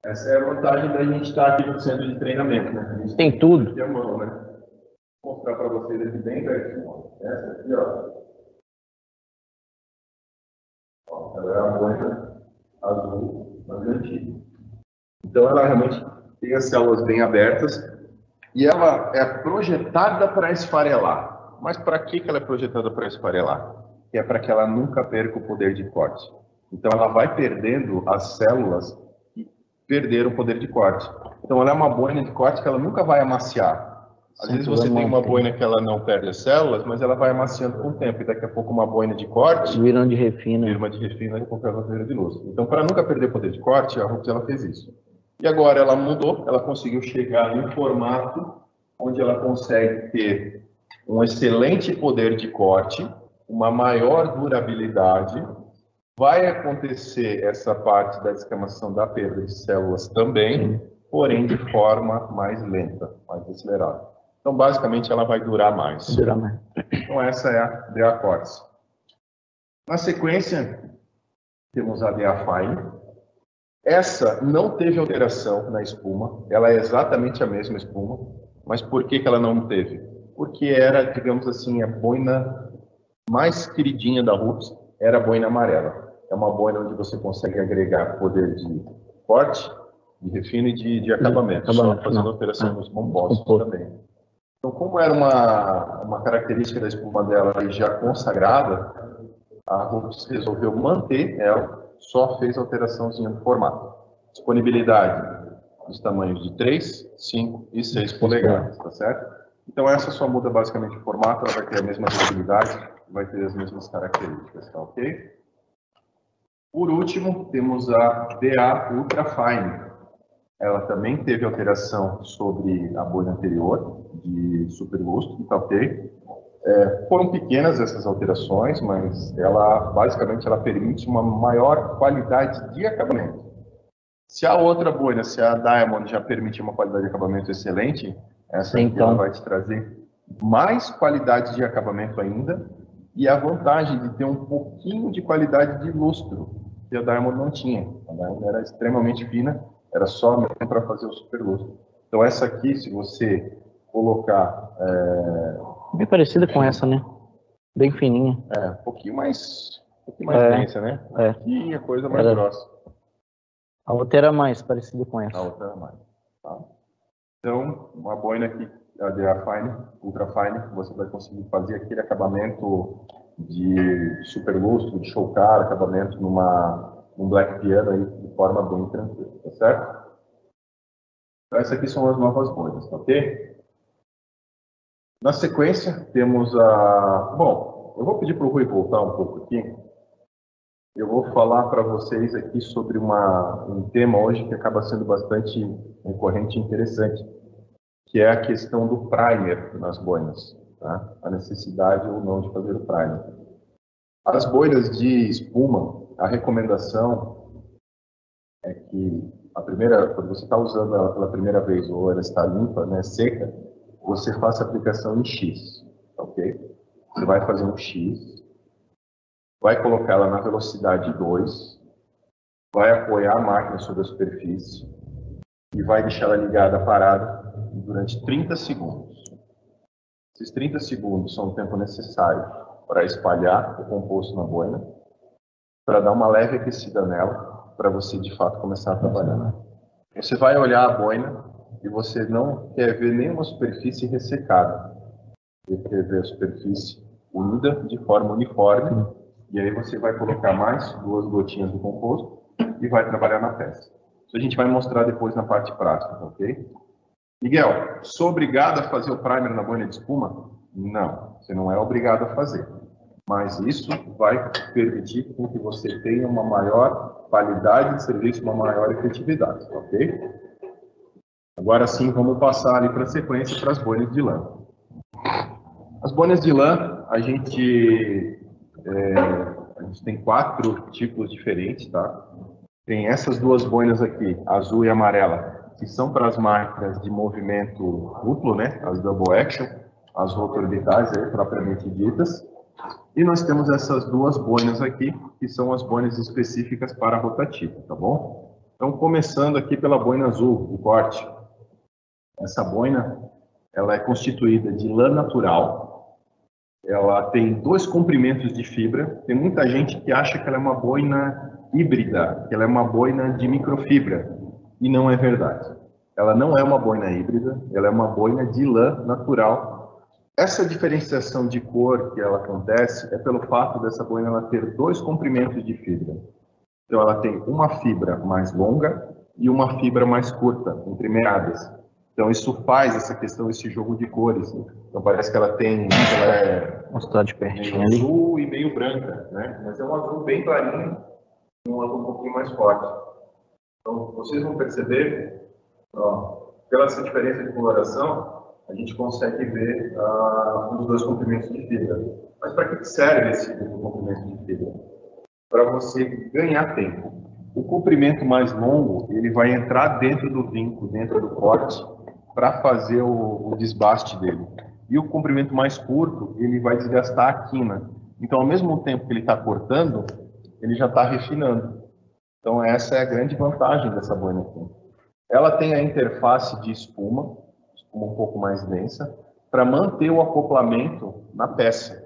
Essa é a vantagem da gente estar aqui no centro de treinamento, né? Tem tudo. Aqui a mão, né? Vou mostrar para vocês aqui bem pertinho. Essa aqui, ó. Ela é a boina azul mais antiga. Então ela realmente tem as células bem abertas e ela é projetada para esfarelar. Mas para que ela é projetada para esfarelar? É para que ela nunca perca o poder de corte. Então ela vai perdendo as células que perderam o poder de corte. Então ela é uma boina de corte que ela nunca vai amaciar. Às vezes você tem uma boina que ela não perde as células, mas ela vai amaciando com o tempo. E daqui a pouco uma boina de corte... Viram de refina. Vira uma de refina e qualquer ela vira de luz. Então, para nunca perder poder de corte, a Rups ela fez isso. E agora ela mudou, ela conseguiu chegar em um formato onde ela consegue ter um excelente poder de corte, uma maior durabilidade. Vai acontecer essa parte da descamação da perda de células também, porém de forma mais lenta, mais acelerada. Então, basicamente, ela vai durar mais. Então, essa é a DA Quartz. Na sequência, temos a DA Fine. Essa não teve alteração na espuma. Ela é exatamente a mesma espuma. Mas por que ela não teve? Porque era, digamos assim, a boina mais queridinha da Rups, era a boina amarela. É uma boina onde você consegue agregar poder de corte, de refino e de acabamento. Só fazendo alteração nos compostos também. Então, como era uma característica da espuma dela já consagrada, a Rups resolveu manter ela, só fez alteraçãozinha no formato. Disponibilidade dos tamanhos de 3, 5 e 6 polegadas, tá certo? Então, essa só muda basicamente o formato, ela vai ter a mesma durabilidade, vai ter as mesmas características, tá ok? Por último, temos a DA Ultra Fine. Ela também teve alteração sobre a boina anterior, de superlustro, tá ok? Foram pequenas essas alterações, mas ela, basicamente, ela permite uma maior qualidade de acabamento. Se a outra boina, se a Diamond já permite uma qualidade de acabamento excelente, essa aqui ela vai te trazer mais qualidade de acabamento ainda e a vantagem de ter um pouquinho de qualidade de lustro, que a Diamond não tinha. A Diamond era extremamente fina, era só mesmo para fazer o superlustro. Então essa aqui, se você colocar... Bem parecida com essa, né? Bem fininha. Um pouquinho mais densa, né? Aqui a coisa mais grossa. A outra era mais parecida com essa. A outra era mais. Tá? Então, uma boina aqui, a DA Fine, Ultra Fine, você vai conseguir fazer aquele acabamento de superlustro, de show car, acabamento num black piano aí, de forma bem tranquila, tá certo? Então, essas aqui são as novas boinas, tá ok? Na sequência, temos a... Bom, eu vou pedir para o Rui voltar um pouco aqui. Eu vou falar para vocês aqui sobre um tema hoje que acaba sendo bastante recorrente e interessante, que é a questão do primer nas boinas, tá? A necessidade ou não de fazer o primer. As boinas de espuma, a recomendação é que quando você está usando ela pela primeira vez ou ela está limpa, né, seca, você faça a aplicação em X, ok? Você vai fazer um X, vai colocar ela na velocidade 2, vai apoiar a máquina sobre a superfície e vai deixar ela ligada, parada, durante 30 segundos. Esses 30 segundos são o tempo necessário para espalhar o composto na boina, para dar uma leve aquecida nela, para você de fato começar a trabalhar. Você vai olhar a boina e você não quer ver nenhuma superfície ressecada. Você quer ver a superfície úmida de forma uniforme, e aí você vai colocar mais 2 gotinhas do composto e vai trabalhar na peça. Isso a gente vai mostrar depois na parte prática, ok? Miguel, sou obrigado a fazer o primer na boina de espuma? Não, você não é obrigado a fazer. mas isso vai permitir que você tenha uma maior qualidade de serviço, uma maior efetividade, ok? Agora sim, vamos passar ali para a sequência para as boinas de lã. As boinas de lã, a gente tem 4 tipos diferentes, tá? Tem essas 2 boinas aqui, azul e amarela, que são para as máquinas de movimento duplo, né? As double action, as rotorbitais aí, propriamente ditas. E nós temos essas 2 boinas aqui, que são as boinas específicas para a rotativa, tá bom? Então, começando aqui pela boina azul, o corte. Essa boina, ela é constituída de lã natural. Ela tem 2 comprimentos de fibra. Tem muita gente que acha que ela é uma boina híbrida, que ela é uma boina de microfibra. E não é verdade. Ela não é uma boina híbrida, ela é uma boina de lã natural. Essa diferenciação de cor que ela acontece é pelo fato dessa boina ela ter 2 comprimentos de fibra. Então ela tem uma fibra mais longa e uma fibra mais curta, entremeadas. Então isso faz essa questão, esse jogo de cores. Então parece que ela é mostrar de pertinho meio azul e meio branca, né? Mas é um azul bem clarinho e um azul um pouquinho mais forte. Então vocês vão perceber, ó, pela essa diferença de coloração, a gente consegue ver os 2 comprimentos de fibra. Mas para que serve esse comprimento de fibra? Para você ganhar tempo. O comprimento mais longo, ele vai entrar dentro do vinco, dentro do corte, para fazer o desbaste dele. E o comprimento mais curto, ele vai desgastar a quina. Então, ao mesmo tempo que ele está cortando, ele já está refinando. Então, essa é a grande vantagem dessa boina aqui. Ela tem a interface de espuma um pouco mais densa, para manter o acoplamento na peça.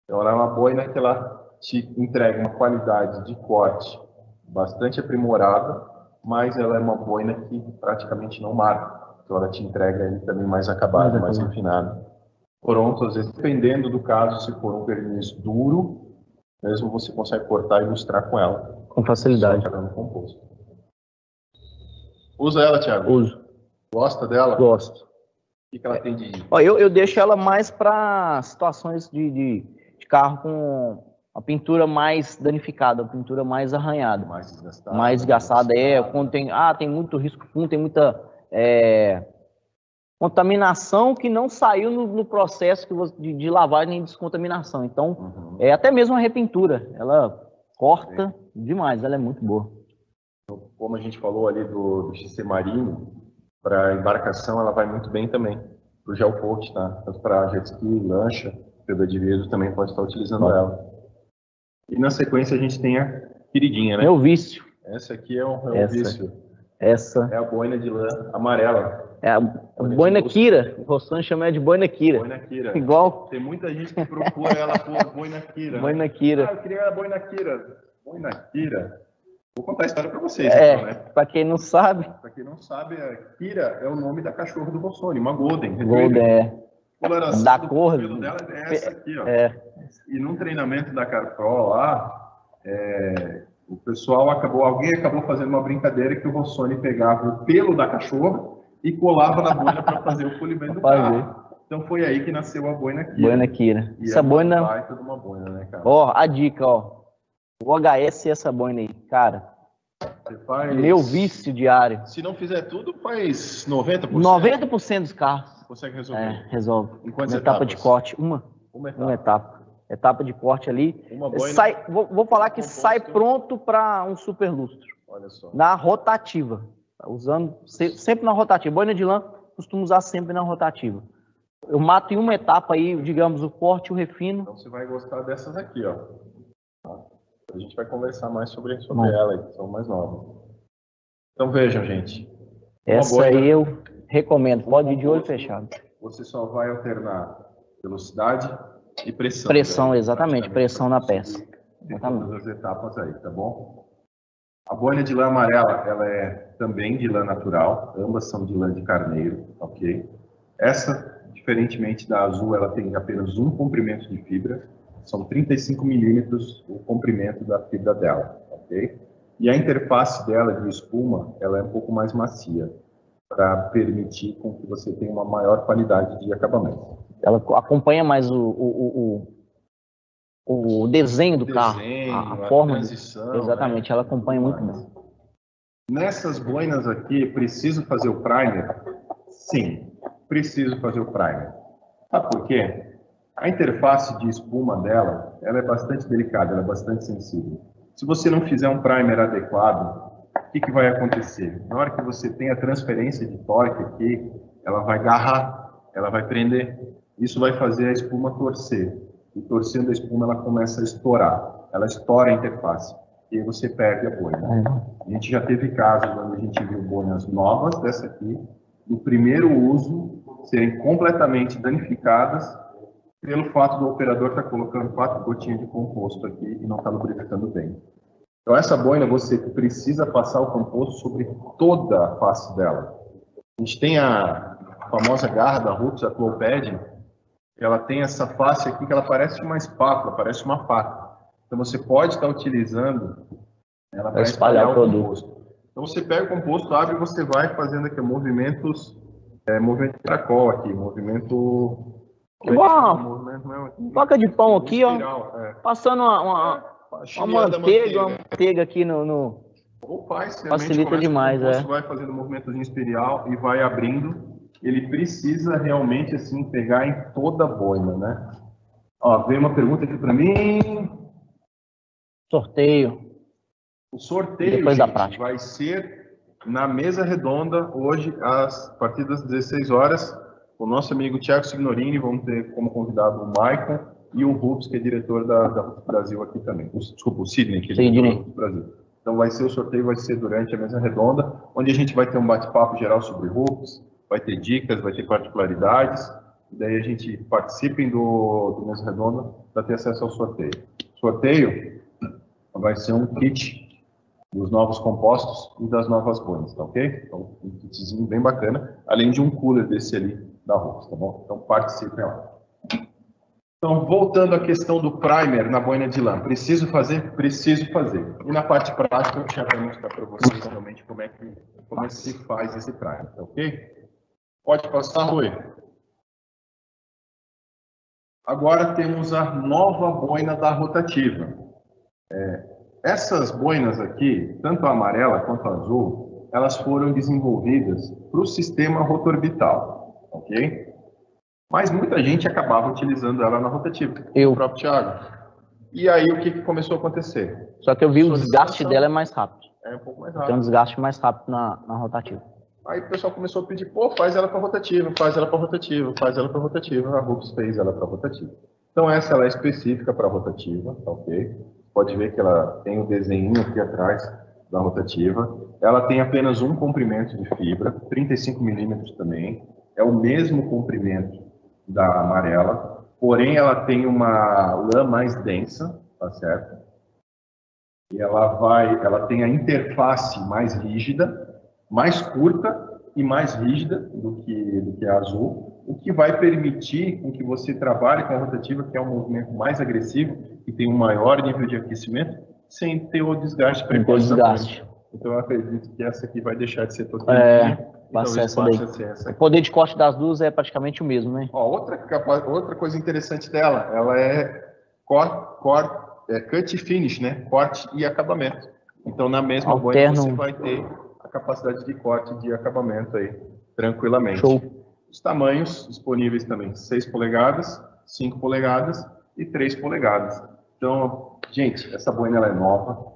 Então, ela é uma boina que ela te entrega uma qualidade de corte bastante aprimorada, mas ela é uma boina que praticamente não marca. Então, ela te entrega ele também mais acabado, mais refinado. Pronto, às vezes, dependendo do caso, se for um verniz duro, mesmo você consegue cortar e ilustrar com ela. Com facilidade. Só no composto. Usa ela, Thiago? Uso. Gosta dela? Gosto. O que ela tem de... Ó, eu deixo ela mais para situações de carro com a pintura mais danificada, a pintura mais arranhada. Mais desgastada. Quando tem muito risco fundo, tem muita contaminação que não saiu no processo de lavagem e descontaminação. Então, até mesmo a repintura, ela corta demais, ela é muito boa. Como a gente falou ali do XC Marinho, para embarcação ela vai muito bem também. Para o gel coat, tá? Tanto para jet ski, lancha, pedra de vidro também pode estar utilizando ela. E na sequência a gente tem a queridinha, né? Meu vício. Essa aqui é um vício. Essa é a boina de lã amarela. É a boina Kira. O Rossano chama ela de boina Kira. Boina Kira. Igual. Tem muita gente que procura ela por boina Kira. Boina Kira. Ah, eu queria a boina Kira. Boina Kira. Vou contar a história para vocês, então, né? Para quem não sabe. Para quem não sabe, a Kira é o nome da cachorra do Rossoni, uma Golden. Golden, coloração da do cor pelo dela é essa aqui, ó. E num treinamento da Carpro lá, o pessoal alguém acabou fazendo uma brincadeira que o Rossoni pegava o pelo da cachorra e colava na boina para fazer o polimento do carro. Então foi aí que nasceu a boina Kira. Boina Kira. E essa boina. Baita de uma boina, né, cara? Ó, a dica, ó. O HS e essa boina aí, cara. Meu vício diário. Se não fizer tudo, faz 90%. 90% dos carros. Consegue resolver? Resolve. Em quantas uma etapa de corte. Uma etapa. Etapa de corte ali. Uma boina, vou falar que sai pronto para um super lustro. Olha só. Na rotativa. Usando sempre na rotativa. Boina de lã, costumo usar sempre na rotativa. Eu mato em uma etapa aí, digamos, o corte e o refino. Então você vai gostar dessas aqui, ó. A gente vai conversar mais sobre ela, que são mais novas. Então vejam, gente. Essa aí eu recomendo. Pode ir de olho fechado. Você só vai alternar velocidade e pressão. Pressão, exatamente. Pressão na peça. Exatamente. Todas as etapas aí, tá bom? A boina de lã amarela, ela é também de lã natural. Ambas são de lã de carneiro, ok? Essa, diferentemente da azul, ela tem apenas um comprimento de fibra. São 35 milímetros o comprimento da fibra dela, ok? E a interface dela de espuma, ela é um pouco mais macia, para permitir com que você tenha uma maior qualidade de acabamento. Ela acompanha mais o desenho do carro, a forma, transição, exatamente, né? ela acompanha muito bem. Nessas boinas aqui, preciso fazer o primer? Sim, preciso fazer o primer. Sabe por quê? A interface de espuma dela, ela é bastante delicada, ela é bastante sensível. Se você não fizer um primer adequado, o que vai acontecer? Na hora que você tem a transferência de torque aqui, ela vai agarrar, ela vai prender. Isso vai fazer a espuma torcer. E torcendo a espuma, ela começa a estourar. Ela estoura a interface. E aí você perde a boina. A gente já teve casos onde a gente viu boinas novas dessa aqui, no primeiro uso, serem completamente danificadas pelo fato do operador estar colocando 4 gotinhas de composto aqui e não estar lubrificando bem. Então, essa boina, você precisa passar o composto sobre toda a face dela. A gente tem a famosa garra da Roots, a Claw Pad, ela tem essa face aqui que ela parece uma espátula, parece uma faca. Então, você pode estar utilizando ela para espalhar o composto. Então, você pega o composto, abre e você vai fazendo aqui movimentos, movimento de caracol aqui, movimento... Igual uma placa de pão aqui, espiral, ó, passando uma manteiga aqui no... Ou faz, facilita demais, vai fazendo movimentozinho espiral e vai abrindo. Ele precisa realmente, assim, pegar em toda a boina, né? Ó, veio uma pergunta aqui para mim. Sorteio. O sorteio, depois gente, da prática, vai ser na mesa redonda, hoje, a partir das 16 horas. O nosso amigo Thiago Signorini, vamos ter como convidado o Maicon e o Rups, que é diretor da Rups Brasil aqui também. Desculpa, o Sidney, que é diretor da Rups Brasil. Então, o sorteio vai ser durante a mesa redonda, onde a gente vai ter um bate-papo geral sobre Rups, vai ter dicas, vai ter particularidades, e daí a gente participe do mesa redonda para ter acesso ao sorteio. O sorteio vai ser um kit dos novos compostos e das novas boinas, tá ok? Então, um kitzinho bem bacana, além de um cooler desse ali da Rups, tá bom? Então, participem lá. Então, voltando à questão do primer na boina de lã, preciso fazer? Preciso fazer. E na parte prática, eu já vou mostrar para vocês realmente como é que se faz esse primer, tá ok? Pode passar, Rui. Agora temos a nova boina da rotativa. Essas boinas aqui, tanto a amarela quanto a azul, elas foram desenvolvidas para o sistema rotorbital, ok? Mas muita gente acabava utilizando ela na rotativa, o próprio Thiago. E aí o que começou a acontecer? Só que eu vi o desgaste dela é mais rápido. É um pouco mais rápido. Tem um desgaste mais rápido na rotativa. Aí o pessoal começou a pedir, pô, faz ela para rotativa, faz ela para rotativa, faz ela para rotativa. A Rups fez ela para rotativa. Então essa ela é específica para rotativa, tá ok? Pode ver que ela tem o desenho aqui atrás da rotativa. Ela tem apenas um comprimento de fibra, 35 milímetros também. É o mesmo comprimento da amarela, porém ela tem uma lã mais densa, tá certo? E ela tem a interface mais rígida, mais curta e mais rígida do que a azul, o que vai permitir com que você trabalhe com a rotativa, que é um movimento mais agressivo e tem um maior nível de aquecimento, sem ter o desgaste precoce. Então eu acredito que essa aqui vai deixar de ser totalmente. O poder de corte das duas é praticamente o mesmo, né? Ó, outra coisa interessante dela, ela é cut e finish, né? Corte e acabamento. Então na mesma boina você vai ter a capacidade de corte e de acabamento aí, tranquilamente. Show. Os tamanhos disponíveis também, 6 polegadas, 5 polegadas e 3 polegadas. Então, gente, essa boina ela é nova.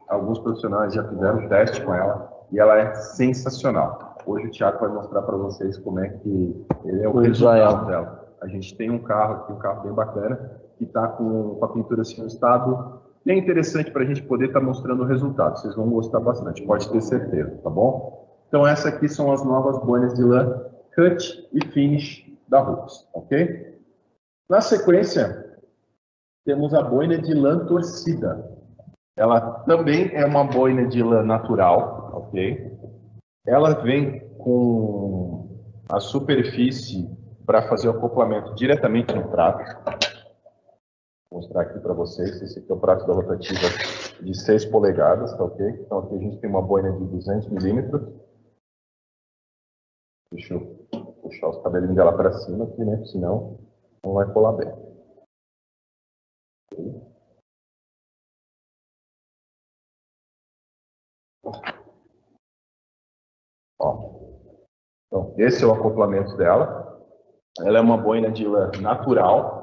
Alguns profissionais já fizeram teste com ela e ela é sensacional. Hoje o Thiago vai mostrar para vocês como é que ele é o resultado dela. A gente tem um carro aqui, um carro bem bacana, que está com a pintura assim, no estado bem interessante para a gente poder estar mostrando o resultado. Vocês vão gostar bastante, pode ter certeza, tá bom? Então, essas aqui são as novas boinas de lã cut e finish da Rups, ok? Na sequência, temos a boina de lã torcida. Ela também é uma boina de lã natural, ok? Ela vem com a superfície para fazer o acoplamento diretamente no prato. Vou mostrar aqui para vocês. Esse aqui é o prato da rotativa de 6 polegadas, tá ok? Então aqui a gente tem uma boina de 200 milímetros. Deixa eu puxar os cabelinhos dela para cima aqui, né? Senão não vai colar bem. Ó. Então, esse é o acoplamento dela. Ela é uma boina de lã natural.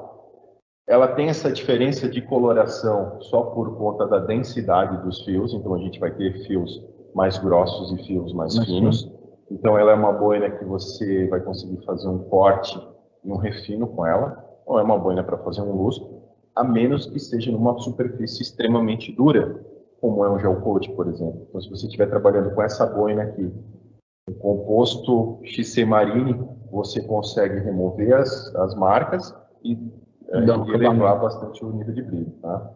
Ela tem essa diferença de coloração só por conta da densidade dos fios. Então, a gente vai ter fios mais grossos e fios mais finos. Então, ela é uma boina que você vai conseguir fazer um corte e um refino com ela. Ou é uma boina para fazer um lustro, a menos que esteja numa superfície extremamente dura, como é um gel coat, por exemplo. Então, se você estiver trabalhando com essa boina aqui, o composto XC Marine, você consegue remover as marcas e elevar bastante o nível de brilho. Tá?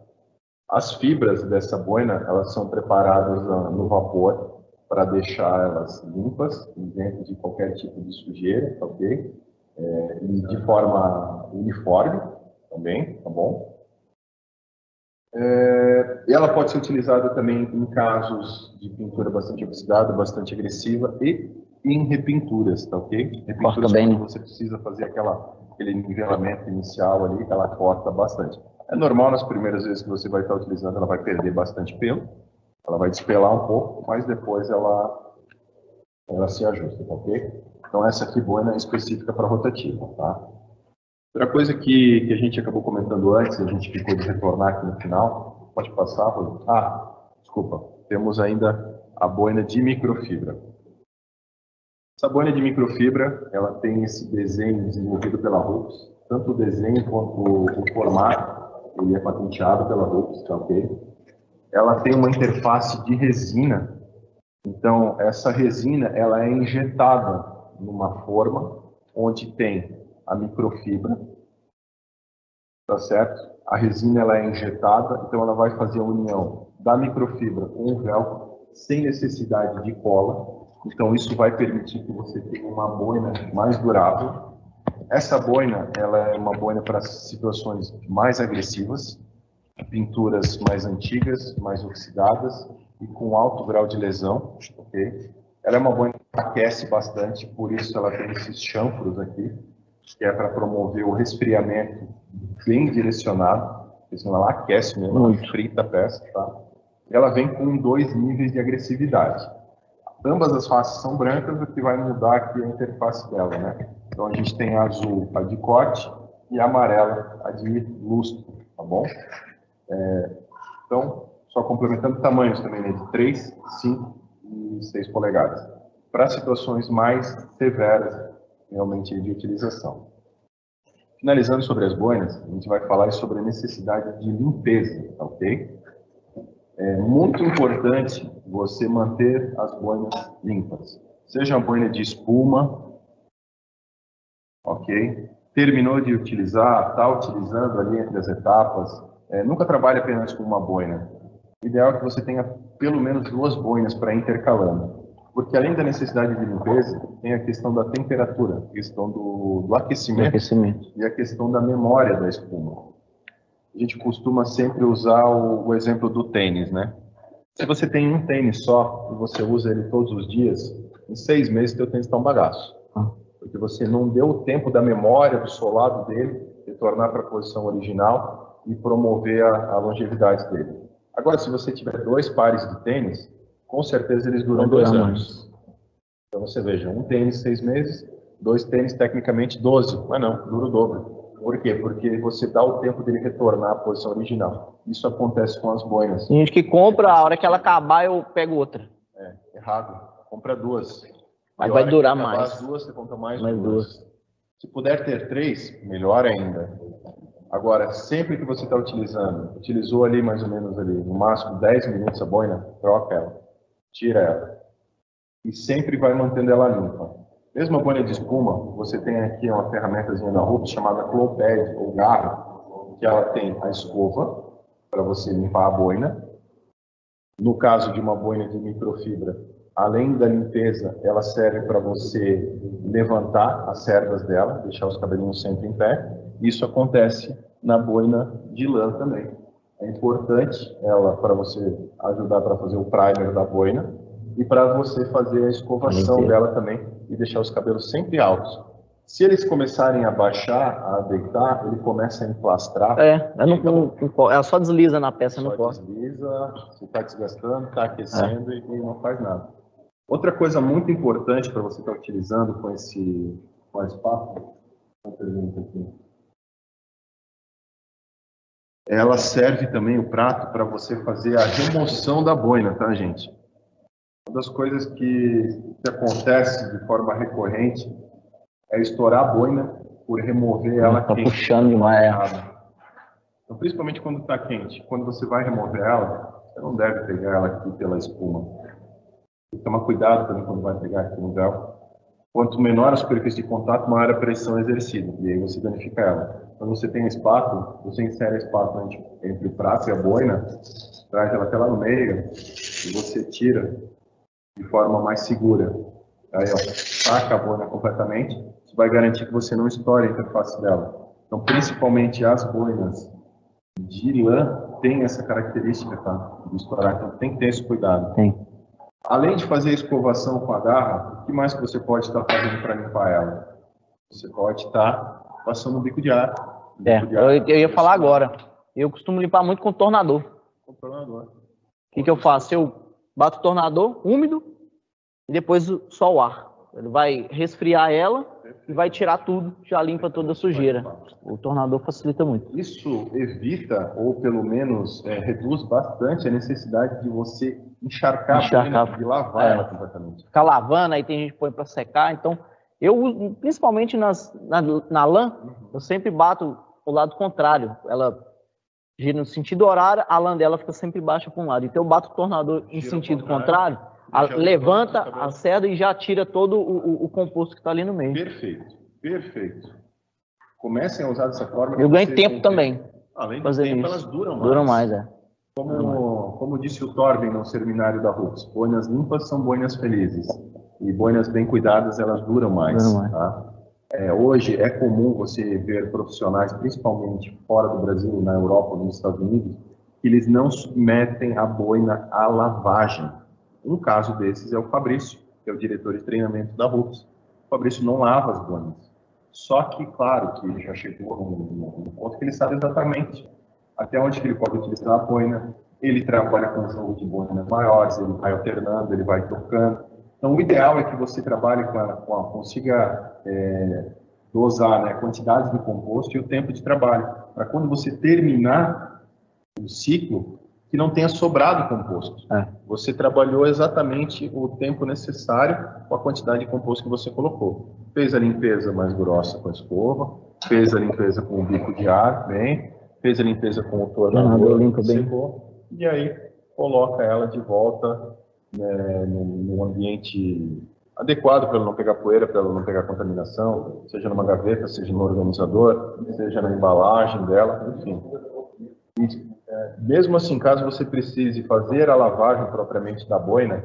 As fibras dessa boina, elas são preparadas no vapor para deixar elas limpas, isento de qualquer tipo de sujeira, ok? E de forma uniforme também, tá bom? Ela pode ser utilizada também em casos de pintura bastante oxidada, bastante agressiva e em repinturas, tá ok? Repinturas quando você precisa fazer aquele nivelamento inicial ali, ela corta bastante. É normal nas primeiras vezes que você vai estar utilizando, ela vai perder bastante pelo, ela vai despelar um pouco, mas depois ela se ajusta, tá ok? Então essa aqui boina é específica para rotativa, tá? Outra coisa que a gente acabou comentando antes, a gente ficou de retornar aqui no final, pode passar, Rui? Desculpa, temos ainda a boina de microfibra. Essa boina de microfibra, ela tem esse desenho desenvolvido pela Hoops, tanto o desenho quanto o formato, ele é patenteado pela Hoops, tá ok? Ela tem uma interface de resina, então essa resina ela é injetada numa forma onde tem a microfibra, tá certo? A resina ela é injetada, então ela vai fazer a união da microfibra com o velcro sem necessidade de cola. Então isso vai permitir que você tenha uma boina mais durável. Essa boina ela é uma boina para situações mais agressivas, pinturas mais antigas, mais oxidadas e com alto grau de lesão, ok? Ela é uma boina que aquece bastante, por isso ela tem esses chanfros aqui, que é para promover o resfriamento bem direcionado, porque senão ela aquece mesmo, ela frita a peça, tá? Ela vem com 2 níveis de agressividade. Ambas as faces são brancas, o que vai mudar aqui é a interface dela, né? Então a gente tem a azul, a de corte, e a amarela, a de lustro, tá bom? Então, só complementando tamanhos também, né? De 3, 5 e 6 polegadas. Para situações mais severas, realmente, de utilização. Finalizando sobre as boinas, a gente vai falar sobre a necessidade de limpeza, tá ok? É muito importante você manter as boinas limpas. Seja uma boina de espuma, ok? Terminou de utilizar, está utilizando ali entre as etapas, nunca trabalhe apenas com uma boina. O ideal é que você tenha pelo menos 2 boinas para ir intercalando. Porque além da necessidade de limpeza, tem a questão da temperatura, a questão do aquecimento e a questão da memória da espuma. A gente costuma sempre usar o exemplo do tênis, né? Se você tem um tênis só e você usa ele todos os dias, em 6 meses seu tênis está um bagaço. Porque você não deu o tempo da memória, do solado dele, retornar para a posição original e promover a longevidade dele. Agora, se você tiver 2 pares de tênis, com certeza eles duram 2 anos. Então você veja, um tênis 6 meses, 2 tênis tecnicamente 12, mas não, dura o dobro. Por quê? Porque você dá o tempo dele retornar à posição original. Isso acontece com as boinas. Tem gente que compra, a hora que ela acabar eu pego outra. Errado. Compra 2. Mas vai durar mais. As 2, você compra mais 2. Se puder ter 3, melhor ainda. Agora, sempre que você está utilizou ali mais ou menos ali, no máximo 10 minutos a boina, troca ela, tira ela. E sempre vai mantendo ela limpa. Mesmo a boina de espuma, você tem aqui uma ferramentazinha da Hoops chamada Claw Pad, ou garra, que ela tem a escova, para você limpar a boina. No caso de uma boina de microfibra, além da limpeza, ela serve para você levantar as cerdas dela, deixar os cabelinhos sempre em pé. Isso acontece na boina de lã também. É importante ela para você ajudar para fazer o primer da boina e para você fazer a escovação dela também e deixar os cabelos sempre altos. Se eles começarem a baixar, a deitar, ele começa a emplastrar. Ela só desliza na peça, não só corta. desliza, você está desgastando, está aquecendo e não faz nada. Outra coisa muito importante para você estar utilizando com esse papo, ela serve também o prato para você fazer a remoção da boina, tá, gente? Uma das coisas que acontece de forma recorrente é estourar a boina por remover ela Tá quente. puxando demais. Então, principalmente quando está quente, quando você vai remover ela, você não deve pegar ela aqui pela espuma. Tem que tomar cuidado também quando vai pegar aqui no véu. Quanto menor a superfície de contato, maior a pressão exercida, e aí você danifica ela. Quando você tem a espátula, você insere a espátula entre o prato e a boina, traz ela até lá no meio, e você tira de forma mais segura. Aí, ó, saca a boina completamente, isso vai garantir que você não estoure a interface dela. Então, principalmente as boinas de lã têm essa característica, tá? De estourar, então tem que ter esse cuidado. Tem. Além de fazer a escovação com a garra, o que mais que você pode estar fazendo para limpar ela? Você pode estar passando um bico de ar. Eu ia falar agora. Eu costumo limpar muito com tornador. Com tornador. O que eu faço? Eu bato o tornador úmido e depois só o ar. Ele vai resfriar ela e vai tirar tudo, já limpa toda a sujeira. O tornador facilita muito. Isso evita, ou pelo menos reduz bastante a necessidade de você encharcar a boina, de lavar ela completamente. Ficar lavando, aí tem gente que põe para secar. Então, eu, principalmente na lã, eu sempre bato o lado contrário. Ela gira no sentido horário, a lã dela fica sempre baixa para um lado. Então, eu bato o tornador em sentido contrário, levanta a cerda e já tira todo o composto que está ali no meio. Perfeito, perfeito. Comecem a usar dessa forma. Eu ganho tempo também. Além do tempo, elas duram mais. Duram mais, Como disse o Torben no seminário da RUPS, boinas limpas são boinas felizes. E boinas bem cuidadas, elas duram mais. Tá? Hoje é comum você ver profissionais, principalmente fora do Brasil, na Europa, nos Estados Unidos, que eles não submetem a boina à lavagem. Um caso desses é o Fabrício, que é o diretor de treinamento da RUPS. O Fabrício não lava as boinas. Só que, claro, que ele já chegou num ponto que ele sabe exatamente até onde que ele pode utilizar a boina. Ele trabalha com um jogo de boinas maiores, ele vai alternando, ele vai trocando. Então, o ideal é que você trabalhe consiga dosar, né, a quantidade de composto e o tempo de trabalho, para quando você terminar o ciclo, que não tenha sobrado composto. Você trabalhou exatamente o tempo necessário com a quantidade de composto que você colocou. Fez a limpeza mais grossa com a escova, fez a limpeza com o bico de ar, fez a limpeza com o tornador, limpa bem, e aí coloca ela de volta, né, num ambiente adequado para ela não pegar poeira, para ela não pegar contaminação, seja numa gaveta, seja no organizador, seja na embalagem dela, enfim. Mesmo assim, caso você precise fazer a lavagem propriamente da boina,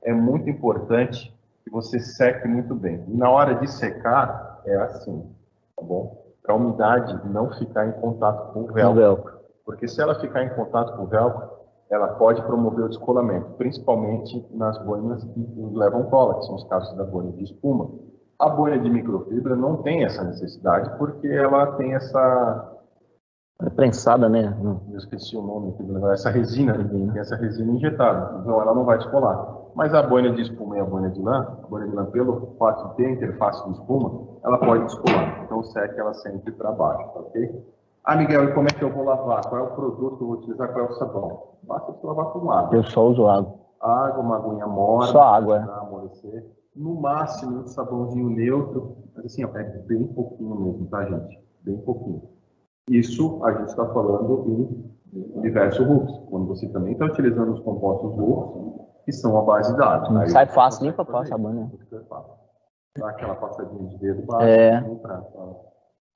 é muito importante que você seque muito bem. E na hora de secar, é assim, tá bom? Para a umidade não ficar em contato com o velcro. Porque se ela ficar em contato com o velcro, ela pode promover o descolamento, principalmente nas boinas que levam cola, que são os casos da boina de espuma. A boina de microfibra não tem essa necessidade, porque ela tem essa... prensada, né? Eu esqueci o nome aqui do negócio, essa resina, tem essa resina injetada, então ela não vai descolar. Mas a boina de espuma e a boina de lã, pelo fato de ter a interface de espuma, ela pode descolar. Então seque ela sempre para baixo, tá ok? Ah, Miguel, e como é que eu vou lavar? Qual é o produto que eu vou utilizar? Qual é o sabão? Basta você lavar com água. Eu só uso água. Água, uma aguinha morna. Só água, para amolecer. No máximo, um sabãozinho neutro. Mas assim, ó, é bem pouquinho mesmo, tá, gente? Bem pouquinho. Isso a gente está falando em universo RUPS, quando você também está utilizando os compostos RUPS, que são a base de dados. Sai fácil, limpa fácil a banha. Dá aquela passadinha de dedo básico para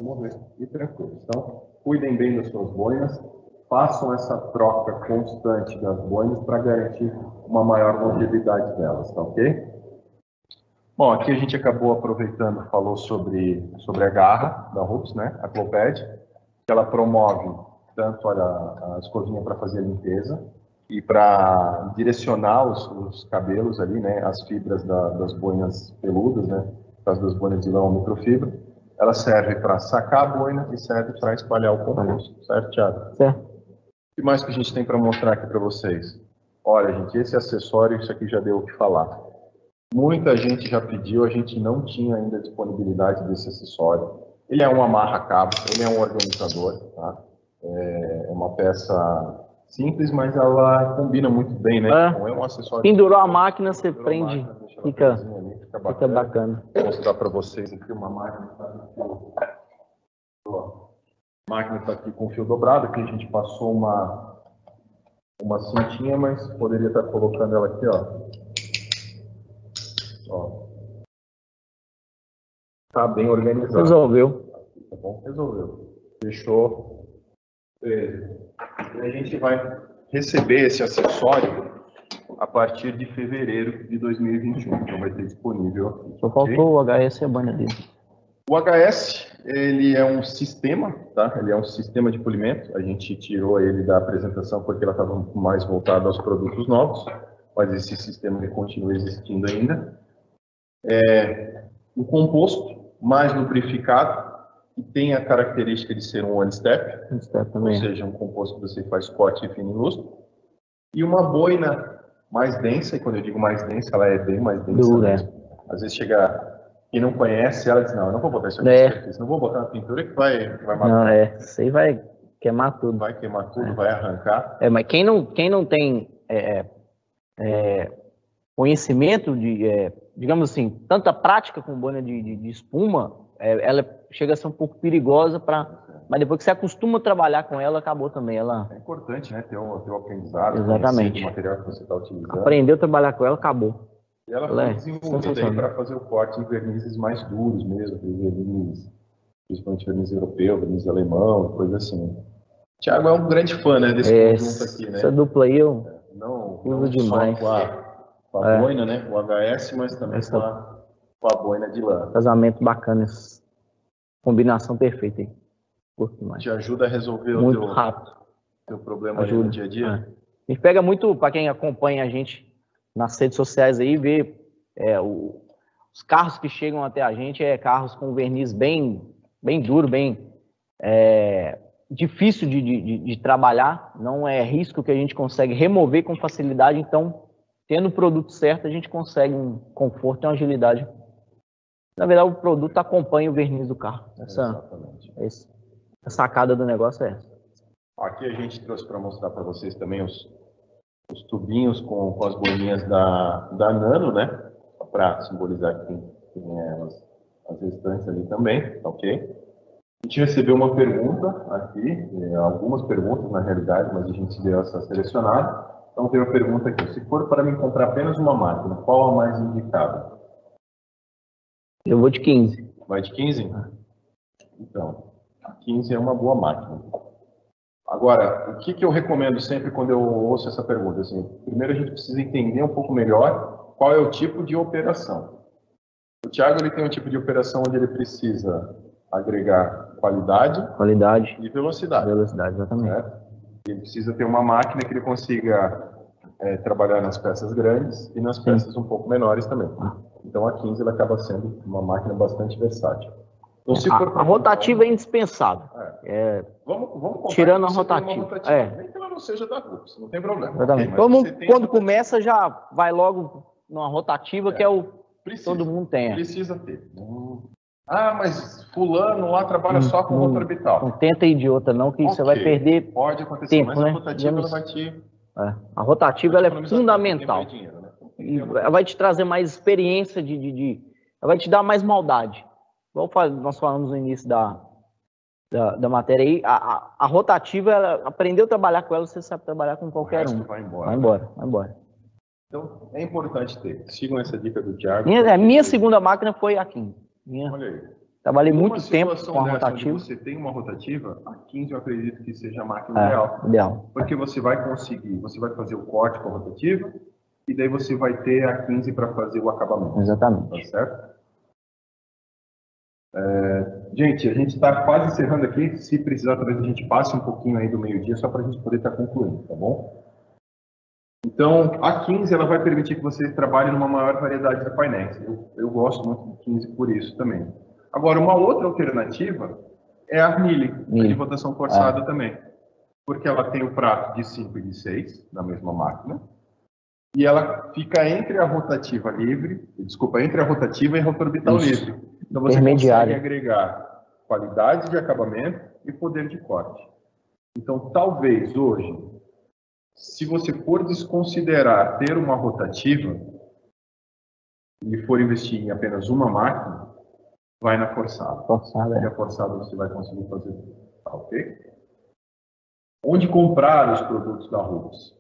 mover e tranquilo. Então, cuidem bem das suas boinas, façam essa troca constante das boinas para garantir uma maior longevidade delas, tá ok? Bom, aqui a gente acabou aproveitando, falou sobre a garra da RUPS, né, a Cloped, que ela promove tanto a escovinha para fazer a limpeza e para direcionar os cabelos ali, né, as fibras das boinas peludas, né, no caso das boinas de lã ou microfibra, Ela serve para sacar a boina e serve para espalhar o composto, certo, Thiago? Certo. O que mais que a gente tem para mostrar aqui para vocês? Olha, gente, esse acessório, isso aqui já deu o que falar. Muita gente já pediu, a gente não tinha ainda disponibilidade desse acessório. Ele é um amarra-cabo, ele é um organizador, tá? É uma peça simples, mas ela combina muito bem, né? Então, é um acessório. Pendurou a máquina, você prende, fica bacana. Vou mostrar para vocês aqui uma máquina. A máquina está aqui com fio dobrado, aqui a gente passou uma cintinha, mas poderia estar colocando ela aqui, ó. Tá bem organizado. Resolveu. Tá bom? Resolveu. Fechou. E a gente vai receber esse acessório a partir de fevereiro de 2021. Então vai ter disponível aqui. Só faltou o HS e a banha dele. O HS, ele é um sistema, tá? Ele é um sistema de polimento. A gente tirou ele da apresentação porque ela estava mais voltada aos produtos novos, mas esse sistema ele continua existindo ainda. É um composto mais lubrificado e tem a característica de ser um one-step, ou seja, um composto que você faz corte fino e lustro, e uma boina mais densa, e quando eu digo mais densa, ela é bem mais densa. Dura. Às vezes chega... Quem não conhece, ela diz, não, eu não vou botar isso aqui, não vou botar uma pintura que vai matar. Não, isso aí vai queimar tudo. Vai queimar tudo, vai arrancar. Mas quem não tem conhecimento de, digamos assim, tanta prática com boina de espuma, ela chega a ser um pouco perigosa, mas depois que você acostuma a trabalhar com ela, acabou também. É importante, né, ter um aprendizado, exatamente, o material que você está utilizando. Aprendeu a trabalhar com ela, acabou. E ela foi desenvolvida para fazer o corte em vernizes mais duros mesmo, verniz, principalmente verniz europeu, verniz alemão, coisa assim. Thiago é um grande fã, né, desse conjunto aqui, né? Essa dupla aí eu uso demais. Só com a boina, né, o HS, mas também com a boina de lã. Casamento bacana, combinação perfeita aí. Curto mais. Te ajuda a resolver muito o teu problema no dia a dia? A gente pega muito, para quem acompanha a gente nas redes sociais aí, vê os carros que chegam até a gente, carros com verniz bem duro, bem difícil de trabalhar, não é risco que a gente consegue remover com facilidade, então, tendo o produto certo, a gente consegue um conforto e uma agilidade. Na verdade, o produto acompanha o verniz do carro. A sacada do negócio é essa. Aqui a gente trouxe para mostrar para vocês também os tubinhos com as bolinhas da Nano, né? Para simbolizar que tem as restantes ali também, ok? A gente recebeu uma pergunta aqui, algumas perguntas na realidade, mas a gente deu essa selecionada. Então tem uma pergunta aqui: se for para mim comprar apenas uma máquina, qual a mais indicada? Eu vou de 15. Vai de 15? Então, a 15 é uma boa máquina. Agora, o que eu recomendo sempre quando eu ouço essa pergunta? Assim, primeiro a gente precisa entender um pouco melhor qual é o tipo de operação. O Thiago ele tem um tipo de operação onde ele precisa agregar qualidade e velocidade. Velocidade, exatamente. Certo? Ele precisa ter uma máquina que ele consiga trabalhar nas peças grandes e nas peças um pouco menores também. Então a 15 ela acaba sendo uma máquina bastante versátil. Então, se for a rotativa é indispensável. Vamos tirando a rotativa. Nem que ela não seja da Rups, não tem problema. Exatamente. Quando começa, já vai logo numa rotativa, que é o que todo mundo tem. Precisa ter. Mas fulano lá trabalha só com rotor orbital. Não tenta ir de outra não, que você vai perder Pode acontecer, tempo, mas a rotativa ela vai te... A rotativa ela é fundamental. Dinheiro, né? E ela vai te trazer mais experiência, ela vai te dar mais maldade. Igual nós falamos no início da matéria aí, a rotativa, aprendeu a trabalhar com ela, você sabe trabalhar com qualquer um. Vai embora. Então, é importante ter. Sigam essa dica do Thiago. Minha segunda máquina foi a 15. Olha aí. Trabalhei muito tempo com a rotativa. Se você tem uma rotativa, a 15 eu acredito que seja a máquina ideal. Porque você vai fazer o corte com a rotativa, e daí você vai ter a 15 para fazer o acabamento. Exatamente. Tá certo? Gente, a gente está quase encerrando aqui. Se precisar, talvez a gente passe um pouquinho aí do meio-dia, só para a gente poder estar concluindo, tá bom? Então, a 15 ela vai permitir que você trabalhe numa maior variedade de painéis. Eu gosto muito de 15 por isso também. Agora, uma outra alternativa é a milling, de rotação forçada também. Porque ela tem o prato de 5 e de 6 na mesma máquina. E ela fica entre a rotativa livre, entre a rotativa e a rotorbital livre. Então você consegue agregar qualidade de acabamento e poder de corte. Então, talvez hoje, se você for desconsiderar ter uma rotativa e for investir em apenas uma máquina, vai na forçada. E a forçada você vai conseguir fazer. Tá, ok? Onde comprar os produtos da Rubens?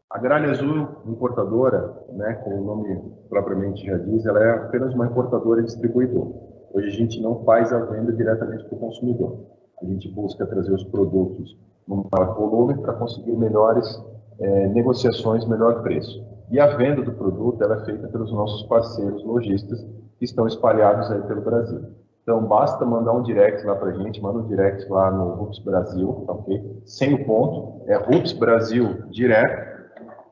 A Gralha Azul, importadora, né, como o nome propriamente já diz, ela é apenas uma importadora e distribuidora. Hoje a gente não faz a venda diretamente para o consumidor. A gente busca trazer os produtos num maior volume para conseguir melhores negociações, melhor preço. E a venda do produto ela é feita pelos nossos parceiros lojistas que estão espalhados aí pelo Brasil. Então, basta mandar um direct lá para a gente, manda um direct lá no Rups Brasil, tá, ok? Sem o ponto, é Rups Brasil direto.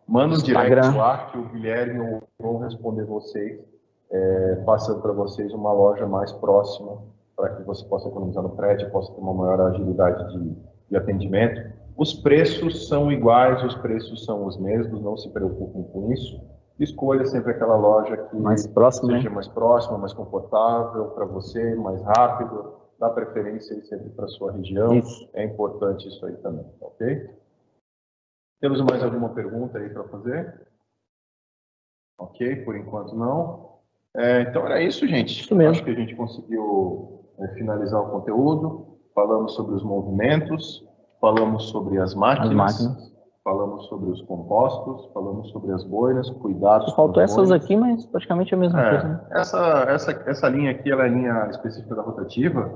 Manda um direct lá que o Guilherme vão responder vocês, passando para vocês uma loja mais próxima, para que você possa economizar no frete, possa ter uma maior agilidade de atendimento. Os preços são iguais, os preços são os mesmos, não se preocupem com isso. Escolha sempre aquela loja que mais próxima, seja mais próxima, mais confortável para você, mais rápido, dá preferência aí sempre para a sua região. Isso. É importante isso aí também, ok? Temos mais alguma pergunta aí para fazer? Ok, por enquanto não. Então era isso, gente. Isso mesmo. Acho que a gente conseguiu finalizar o conteúdo. Falamos sobre os movimentos, falamos sobre as máquinas. Falamos sobre os compostos, falamos sobre as boinas, cuidados. Faltou essas aqui, mas praticamente a mesma coisa. Né? Essa linha aqui ela é a linha específica da rotativa,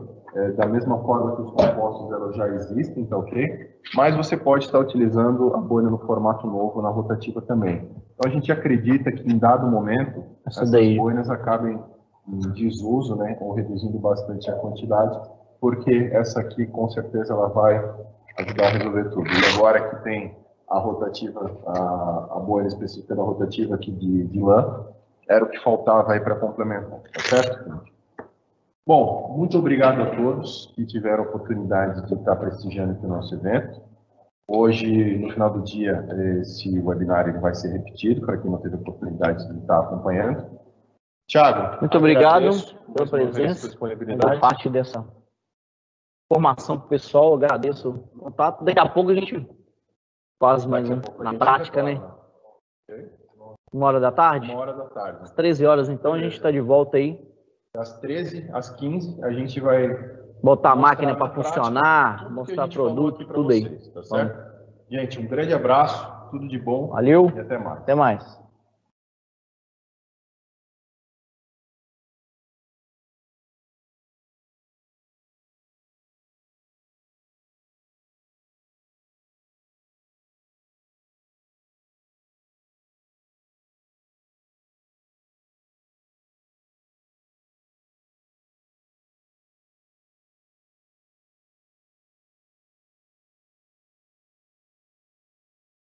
da mesma forma que os compostos elas já existem, tá ok? Mas você pode estar utilizando a boina no formato novo na rotativa também. Então a gente acredita que em dado momento essas boinas acabem em desuso, né, ou reduzindo bastante a quantidade, porque essa aqui com certeza ela vai ajudar a resolver tudo. E agora que tem a rotativa, a boina específica da rotativa aqui de lã, era o que faltava aí para complementar, tá certo? Bom, muito obrigado a todos que tiveram a oportunidade de estar prestigiando aqui o nosso evento. Hoje, no final do dia, esse webinar ele vai ser repetido para quem não teve a oportunidade de estar acompanhando. Tiago, muito obrigado pela presença, pela parte dessa formação para o pessoal, agradeço o contato. Daqui a pouco a gente faz mais na prática, né? 1h da tarde? 1h da tarde. Às 13 horas, então, a gente está de volta aí. Às 13, às 15, a gente vai botar a máquina para funcionar, mostrar produto, tudo aí. Tá certo? Gente, um grande abraço, tudo de bom. Valeu. E até mais. Até mais.